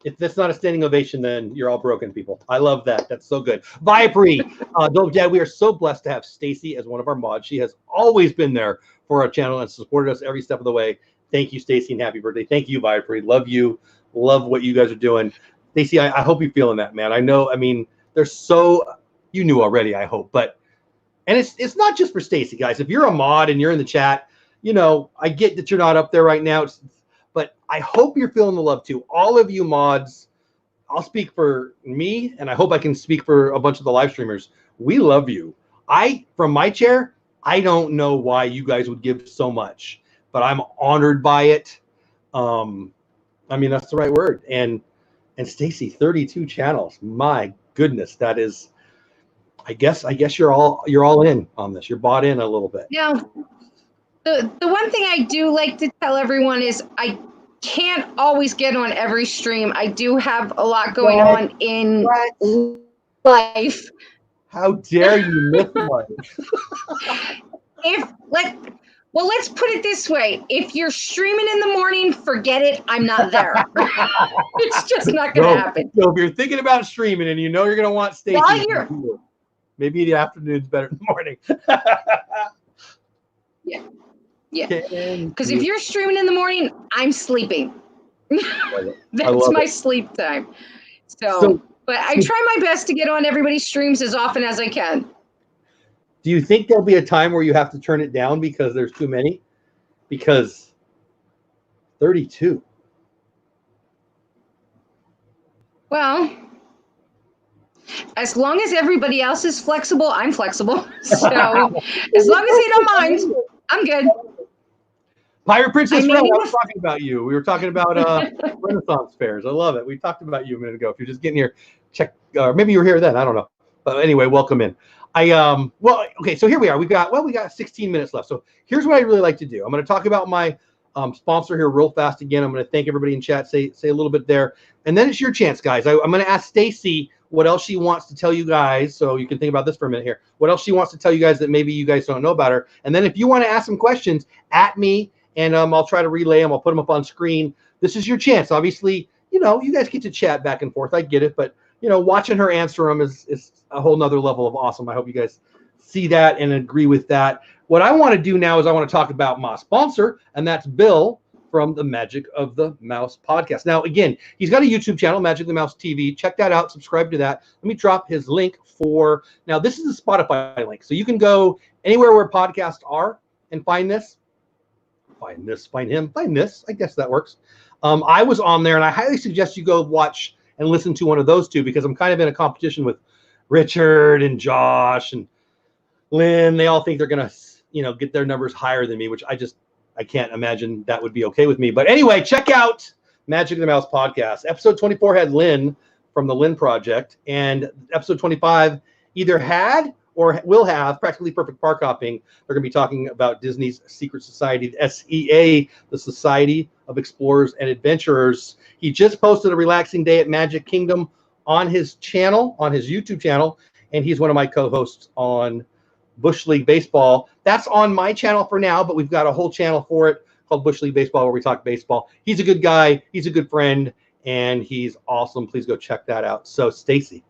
if that's not a standing ovation, then you're all broken people. I love that. That's so good. Viper, Dad, we are so blessed to have Stacy as one of our mods. She has always been there for our channel and supported us every step of the way. Thank you, Stacy, and happy birthday. Thank you, Viper. Love you. Love what you guys are doing. Stacy, I hope you're feeling that, man. I know, you knew already, I hope, and it's not just for Stacy, guys. If you're a mod and you're in the chat, I get that you're not up there right now, but I hope you're feeling the love too. All of you mods, I'll speak for me, and I hope I can speak for a bunch of the live streamers. We love you. From my chair, I don't know why you guys would give so much, but I'm honored by it. That's the right word. And Stacy, 32 channels. My goodness, that is. I guess you're all in on this. You're bought in a little bit. Now, the one thing I do like to tell everyone is I can't always get on every stream. I do have a lot going on in life. How dare you miss one? Let's put it this way. If you're streaming in the morning, forget it. I'm not there. It's just not going to happen. So if you're thinking about streaming and you're going to want Stacy, maybe the afternoon's better than the morning. Yeah. Because if you're streaming in the morning, I'm sleeping. That's my sleep time. But I try my best to get on everybody's streams as often as I can. Do you think there'll be a time where you have to turn it down because there's too many? Because 32. Well, As long as everybody else is flexible, I'm flexible. So as long as they don't mind, I'm good. Pirate Princess Red, I mean, was talking about you. We were talking about Renaissance fairs. I love it. We talked about you a minute ago. If you're just getting here, check. Maybe you were here then. I don't know. But anyway, welcome in. Well, okay. So here we are. We got 16 minutes left. So here's what I really like to do. I'm going to talk about my sponsor here real fast again. I'm going to thank everybody in chat. Say a little bit there, and then it's your chance, guys. I'm going to ask Stacy what else she wants to tell you guys. So you can think about this for a minute here. What else she wants to tell you guys that maybe you guys don't know about her. And then if you want to ask some questions at me. And I'll try to relay them. I'll put them up on screen. This is your chance. Obviously, you guys get to chat back and forth. I get it. But, watching her answer them is a whole nother level of awesome. I hope you guys see that and agree with that. What I want to do now is I want to talk about my sponsor, and that's Bill from the Magic of the Mouse podcast. Now, again, he's got a YouTube channel, Magic of the Mouse TV. Check that out. Subscribe to that. Let me drop his link now, this is a Spotify link. So you can go anywhere where podcasts are and find this. Find this. I guess that works. I was on there, and I highly suggest you go watch and listen to one of those two because I'm kind of in a competition with Richard and Josh and Lynn. They all think they're going to, get their numbers higher than me, which I can't imagine that would be okay with me. But anyway, check out Magic of the Mouse podcast. Episode 24 had Lynn from the Lynn Project, and episode 25 either had or will have Practically Perfect Park Hopping. They're going to be talking about Disney's Secret Society, SEA, the Society of Explorers and Adventurers. He just posted a relaxing day at Magic Kingdom on his channel, on his YouTube channel, and he's one of my co-hosts on Bush League Baseball. That's on my channel for now, but we've got a whole channel for it called Bush League Baseball where we talk baseball. He's a good guy. He's a good friend, and he's awesome. Please go check that out. So, Stacy,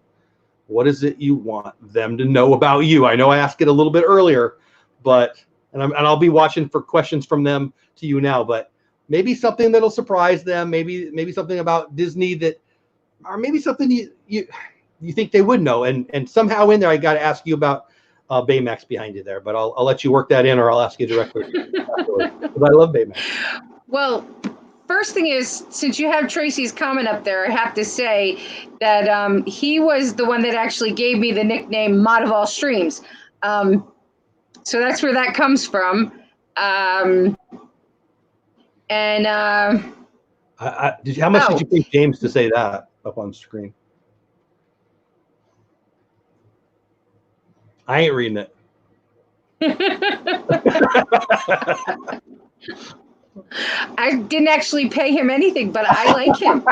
what is it you want them to know about you? I know I asked it a little bit earlier, but I'll be watching for questions from them to you now. But maybe something that'll surprise them. Maybe something about Disney that, or maybe something you think they would know. And somehow in there, I got to ask you about Baymax behind you there. But I'll let you work that in, or I'll ask you directly. Because I love Baymax. Well, first thing is, since you have Tracy's comment up there, I have to say that he was the one that actually gave me the nickname Mod of All Streams. So that's where that comes from. How much did you pay James to say that up on screen? I ain't reading it. I didn't actually pay him anything, but I like him.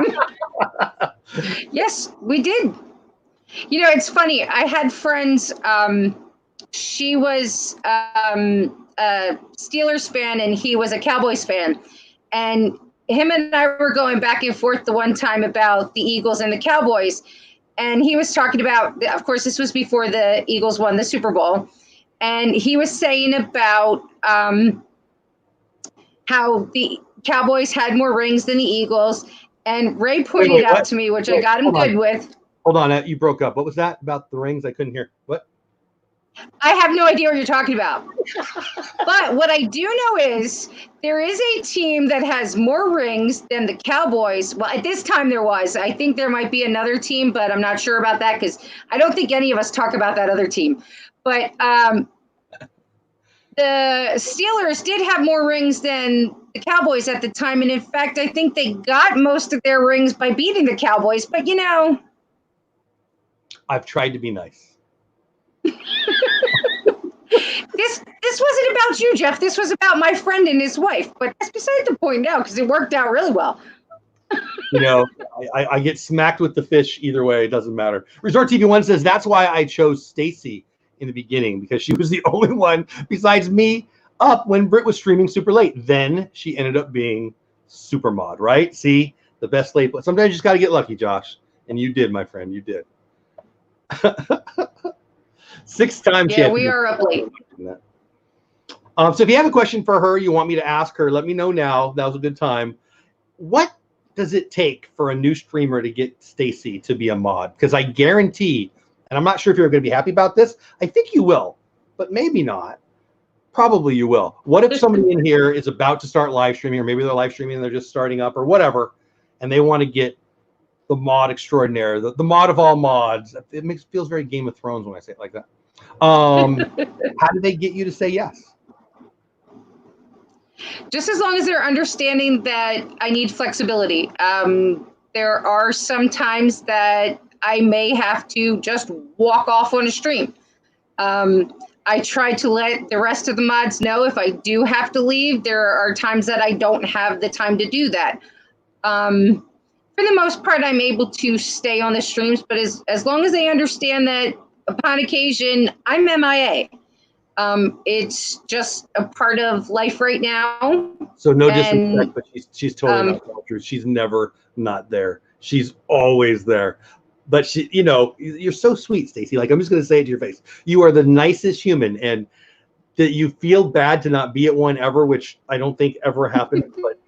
Yes, we did. It's funny. I had friends. She was a Steelers fan, and he was a Cowboys fan. And him and I were going back and forth the one time about the Eagles and the Cowboys. And he was talking about, of course, this was before the Eagles won the Super Bowl. And he was saying about how the Cowboys had more rings than the Eagles. And Ray pointed out to me, which I got him good with. Hold on, you broke up. What was that about the rings? I couldn't hear. What? I have no idea what you're talking about. But what I do know is there is a team that has more rings than the Cowboys. Well, at this time there was. I think there might be another team, but I'm not sure about that because I don't think any of us talk about that other team. But the Steelers did have more rings than the Cowboys at the time. And in fact, I think they got most of their rings by beating the Cowboys. But, I've tried to be nice. This wasn't about you, Jeff. This was about my friend and his wife. But that's beside the point now because it worked out really well. I get smacked with the fish either way. It doesn't matter. Resort TV One says that's why I chose Stacy in the beginning because she was the only one besides me up when Britt was streaming super late. Then she ended up being super mod, right? See, the best late. But sometimes you just got to get lucky, Josh. And you did, my friend. You did. 6 times. Yeah, we are up late. So if you have a question for her, you want me to ask her, let me know now. That was a good time. What does it take for a new streamer to get Stacy to be a mod? Because I guarantee, and I'm not sure if you're going to be happy about this. I think you will, but maybe not. Probably you will. What if somebody in here is about to start live streaming, or maybe they're live streaming and they're just starting up or whatever, and they want to get the mod extraordinaire, the mod of all mods. It feels very Game of Thrones when I say it like that. How do they get you to say yes? Just as long as they're understanding that I need flexibility. There are some times that I may have to just walk off on a stream. I try to let the rest of the mods know if I do have to leave. There are times that I don't have the time to do that. For the most part, I'm able to stay on the streams, but as long as they understand that upon occasion, I'm MIA. It's just a part of life right now. So no disrespect, but she's totally not the truth. She's never not there. She's always there. But she, you know, you're so sweet, Stacy. Like, I'm just gonna say it to your face. You are the nicest human, and that you feel bad to not be at one ever, which I don't think ever happened. But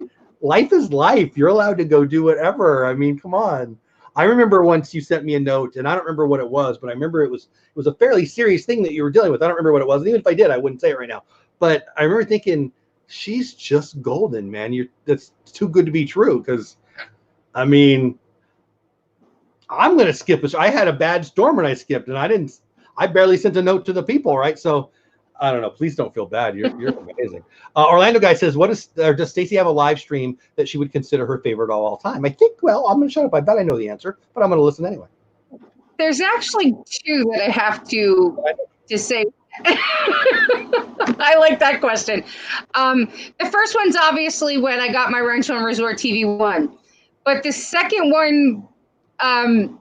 life is life. You're allowed to go do whatever. I mean, come on. I remember once you sent me a note, and I don't remember what it was, but I remember it was a fairly serious thing that you were dealing with. I don't remember what it was. And even if I did, I wouldn't say it right now. But I remember thinking, she's just golden, man. That's too good to be true. Because, I mean, I'm gonna skip this. I had a bad storm when I skipped, and I barely sent a note to the people, right? So I don't know. Please don't feel bad. You're amazing. Orlando guy says, does Stacy have a live stream that she would consider her favorite of all time? I think, well, I'm going to shut up. I bet I know the answer, but I'm going to listen anyway. There's actually two that I have to say. I like that question. The first one's obviously when I got my wrench on Resort TV 1. But the second one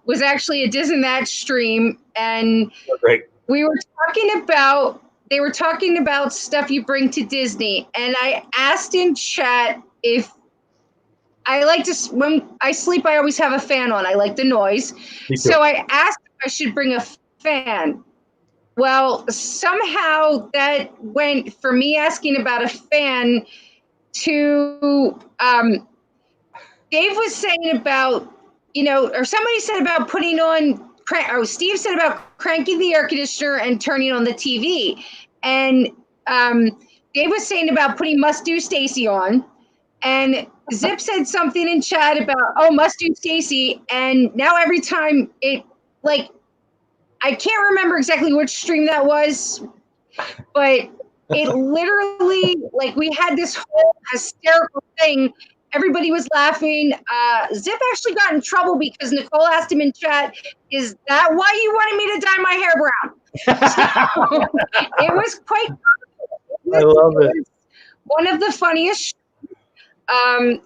was actually a Disney That stream. And we were talking about, they were talking about stuff you bring to Disney. And I asked in chat if I like to, when I sleep, I always have a fan on. I like the noise. So I asked if I should bring a fan. Well, somehow that went for me asking about a fan to Dave was saying about, or somebody said about putting on, Steve said about cranking the air conditioner and turning on the TV. And Dave was saying about putting Must Do Stacy on. And Zip said something in chat about, Must Do Stacy. And now every time I can't remember exactly which stream that was, but it literally, we had this whole hysterical thing. Everybody was laughing. Zip actually got in trouble because Nicole asked him in chat, is that why you wanted me to dye my hair brown? So, it was quite I love it. One of the funniest.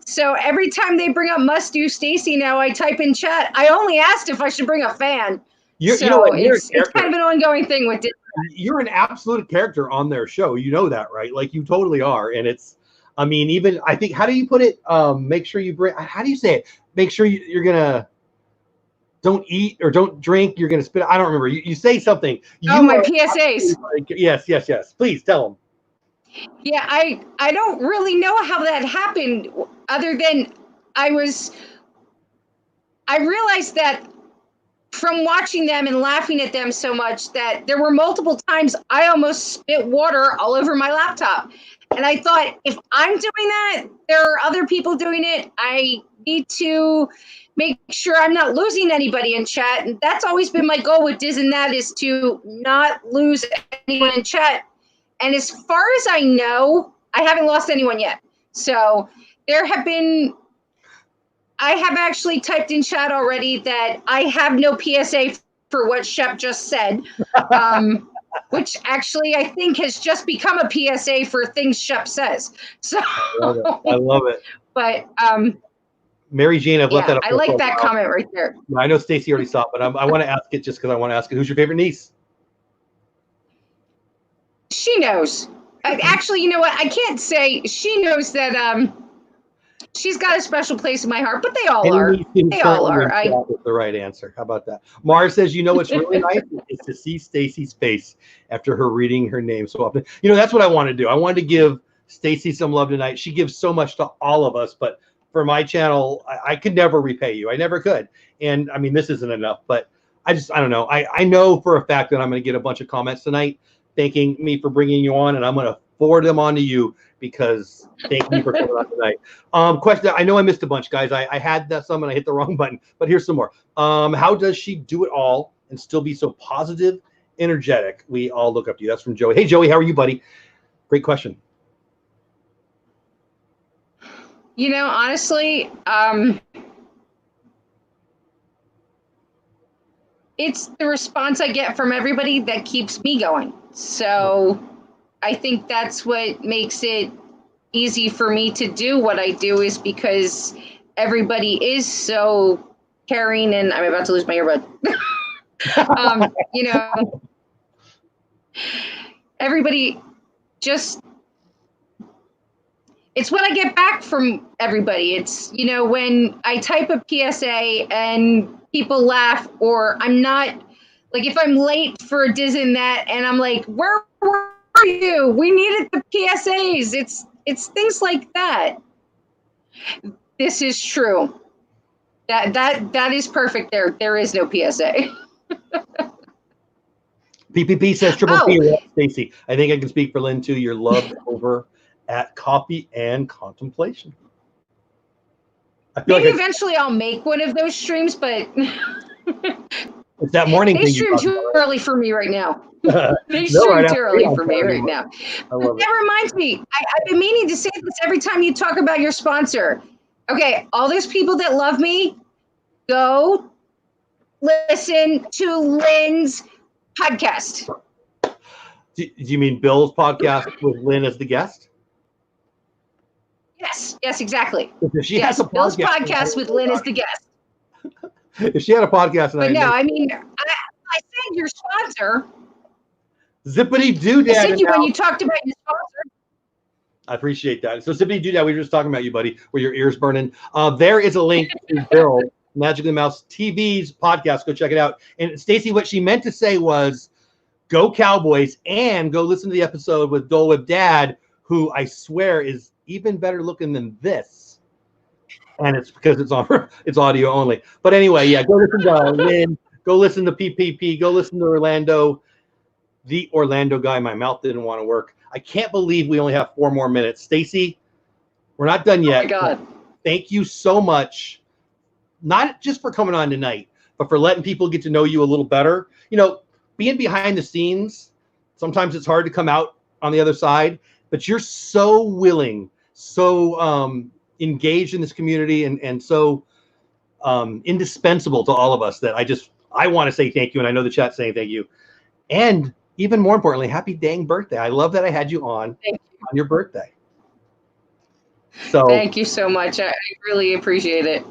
So every time they bring up Must Do Stacy now, I type in chat, I only asked if I should bring a fan. It's kind of an ongoing thing with Disney. You're an absolute character on their show. You know that, right? Like, you totally are. And it's, I mean, even, I think, how do you put it? Make sure you bring, how do you say it? Make sure you're going to, don't eat or don't drink. You're going to spit. I don't remember. You say something. My PSAs. Yes. Please tell them. Yeah, I don't really know how that happened other than I realized that from watching them and laughing at them so much that there were multiple times I almost spit water all over my laptop. And I thought, if I'm doing that, there are other people doing it. I need to make sure I'm not losing anybody in chat. And that's always been my goal with Diz, and that is to not lose anyone in chat. And as far as I know, I haven't lost anyone yet. So I have actually typed in chat already that I have no PSA for what Shep just said, which actually I think has just become a PSA for things Shep says. So I love it. But Mary Jane, I've left that up. I like that comment right there. I know Stacy already saw it, but I want to ask it just because I want to ask it. Who's your favorite niece? She knows. Actually, you know what? I can't say. She knows that she's got a special place in my heart, but they all are. They all are. That's the right answer. How about that? Mars says, what's really nice is to see Stacy's face after her reading her name so often. That's what I want to do. I wanted to give Stacy some love tonight. She gives so much to all of us, but for my channel, I could never repay you. I never could. And I mean, this isn't enough, but I don't know. I know for a fact that I'm going to get a bunch of comments tonight thanking me for bringing you on, and I'm going to forward them on to you because thank you for coming on tonight. Question. I know I missed a bunch, guys. I had that some and I hit the wrong button, but here's some more. How does she do it all and still be so positive, energetic? We all look up to you. That's from Joey. Hey, Joey, how are you, buddy? Great question. You know, honestly, it's the response I get from everybody that keeps me going. So I think that's what makes it easy for me to do what I do, is because everybody is so caring, and I'm about to lose my earbud. You know, everybody just, it's what I get back from everybody. It's, you know, when I type a PSA and people laugh, or I'm not, like if I'm late for this and that, and I'm like, where were you? We needed the PSAs. It's things like that. This is true. That is perfect. There is no PSA. PPP says Triple P, Stacy. I think I can speak for Lynn too. You're loved over at Copy and Contemplation. I feel Maybe like eventually I'll make one of those streams, but it's that morning they thing. stream too early for me right now. They No, stream right too early after for me right now. I love it. That reminds me, I've been meaning to say this every time you talk about your sponsor. Okay, all those people that love me, go listen to Lynn's podcast. Do you mean Bill's podcast with Lynn as the guest? Yes, exactly. If she Yes, has a Bill's podcast with Lynn as the guest. If she had a podcast, But no, I mean, I said your sponsor. Zippity Doodad. I said you when you talked about your sponsor. I appreciate that. So Zippity Doodad, we were just talking about you, buddy, where your ears burning. There is a link to Bill Magic the Mouse TV's podcast. Go check it out. And Stacy, what she meant to say was, go Cowboys, and go listen to the episode with Dole Whip Dad, who I swear is even better looking than this. And it's because it's audio only. But anyway, yeah, go listen to Lynn, go listen to PPP, go listen to Orlando, the Orlando guy. My mouth didn't want to work. I can't believe we only have 4 more minutes. Stacy, we're not done yet. Oh my God. Thank you so much, not just for coming on tonight, but for letting people get to know you a little better. You know, being behind the scenes, sometimes it's hard to come out on the other side, but you're so willing, so engaged in this community, and so indispensable to all of us that I want to say thank you, and I know the chat's saying thank you. And even more importantly, happy dang birthday. I love that I had you on your birthday. So thank you so much. I really appreciate it.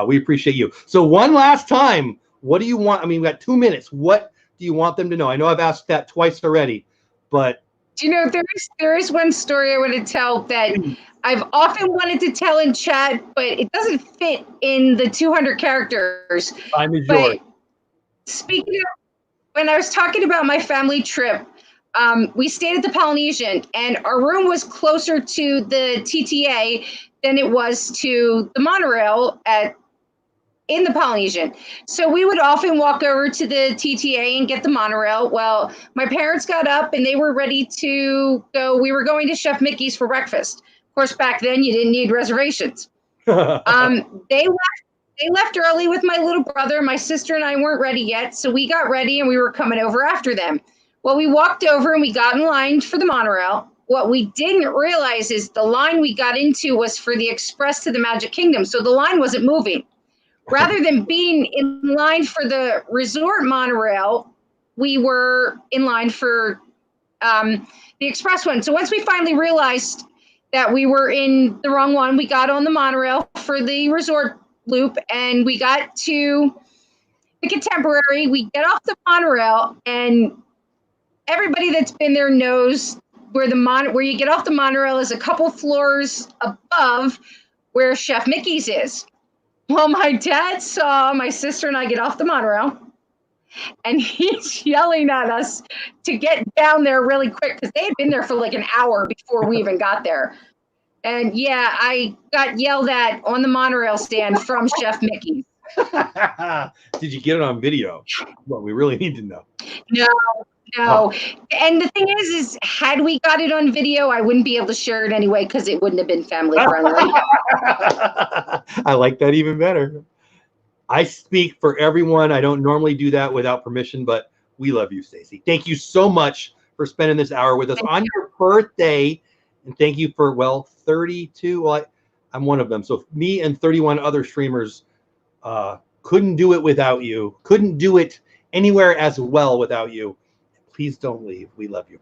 We appreciate you. So one last time, what do you want? I mean, we got 2 minutes. What do you want them to know? I know I've asked that twice already, but do you know, there is one story I want to tell that I've often wanted to tell in chat, but it doesn't fit in the 200 characters. Time is yours. Speaking of, when I was talking about my family trip, we stayed at the Polynesian, and our room was closer to the TTA than it was to the monorail in the Polynesian. So we would often walk over to the TTA and get the monorail. Well, my parents got up and they were ready to go. We were going to Chef Mickey's for breakfast. Of course, back then you didn't need reservations. They left early with my little brother. My sister and I weren't ready yet, so we got ready and we were coming over after them. Well, we walked over and we got in line for the monorail. What we didn't realize is the line we got into was for the express to the Magic Kingdom, so the line wasn't moving. Rather than being in line for the resort monorail, we were in line for the express one. So once we finally realized that we were in the wrong one, we got on the monorail for the resort loop, and we got to the Contemporary. We get off the monorail, and everybody that's been there knows where you get off the monorail is a couple floors above where Chef Mickey's is. Well, my dad saw my sister and I get off the monorail, and he's yelling at us to get down there really quick because they had been there for like an hour before we even got there. And yeah, I got yelled at on the monorail stand from Chef Mickey's. Did you get it on video? Well, we really need to know. No. And the thing is had we got it on video, I wouldn't be able to share it anyway because it wouldn't have been family friendly. I like that even better. I speak for everyone. I don't normally do that without permission, but we love you, Stacy. Thank you so much for spending this hour with us on your birthday. And thank you for, well, 32. Well, I'm one of them. So me and 31 other streamers couldn't do it without you. Couldn't do it anywhere as well without you. Please don't leave. We love you.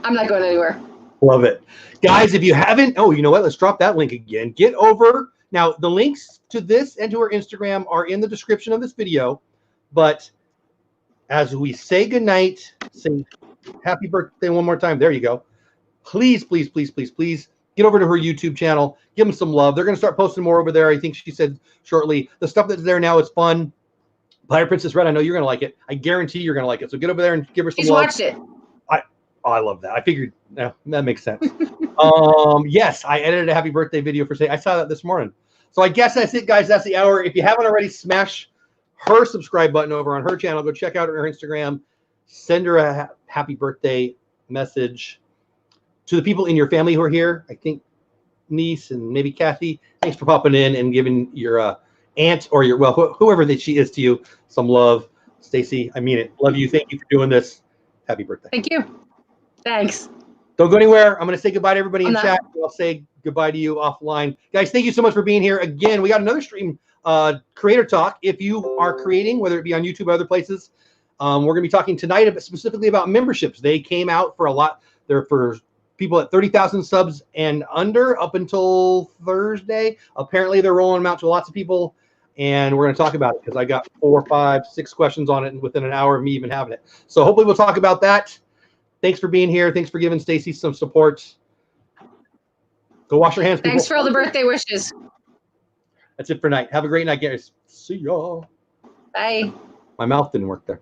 I'm not going anywhere. Love it. Guys, if you haven't, oh, you know what? Let's drop that link again. Get over. Now, the links to this and to her Instagram are in the description of this video. But as we say goodnight, say happy birthday one more time. There you go. Please, please, please, please, please get over to her YouTube channel. Give them some love. They're going to start posting more over there. I think she said shortly. The stuff that's there now is fun. Pirate Princess Red, I know you're going to like it. I guarantee you're going to like it. So get over there and give her some He's love. watched it. I love that. I figured that makes sense. Yes, I edited a happy birthday video for say. I saw that this morning. So I guess that's it, guys. That's the hour. If you haven't already, smash her subscribe button over on her channel. Go check out her Instagram. Send her a happy birthday message. To the people in your family who are here, I think niece and maybe Kathy, thanks for popping in and giving your aunt or your, well, whoever that she is to you, some love. Stacy, I mean it. Love you. Thank you for doing this. Happy birthday. Thank you. Thanks. Don't go anywhere. I'm going to say goodbye to everybody in chat. I'll say goodbye to you offline. Guys, thank you so much for being here. Again, we got another stream, Creator Talk. If you are creating, whether it be on YouTube or other places, we're going to be talking tonight specifically about memberships. They came out for a lot. They're for people at 30,000 subs and under up until Thursday. Apparently, they're rolling them out to lots of people, and we're going to talk about it because I got 4, 5, 6 questions on it within an hour of me even having it. So hopefully we'll talk about that. Thanks for being here. Thanks for giving Stacy some support. Go wash your hands, people. Thanks for all the birthday wishes. That's it for night. Have a great night, guys. See y'all. Bye. My mouth didn't work there.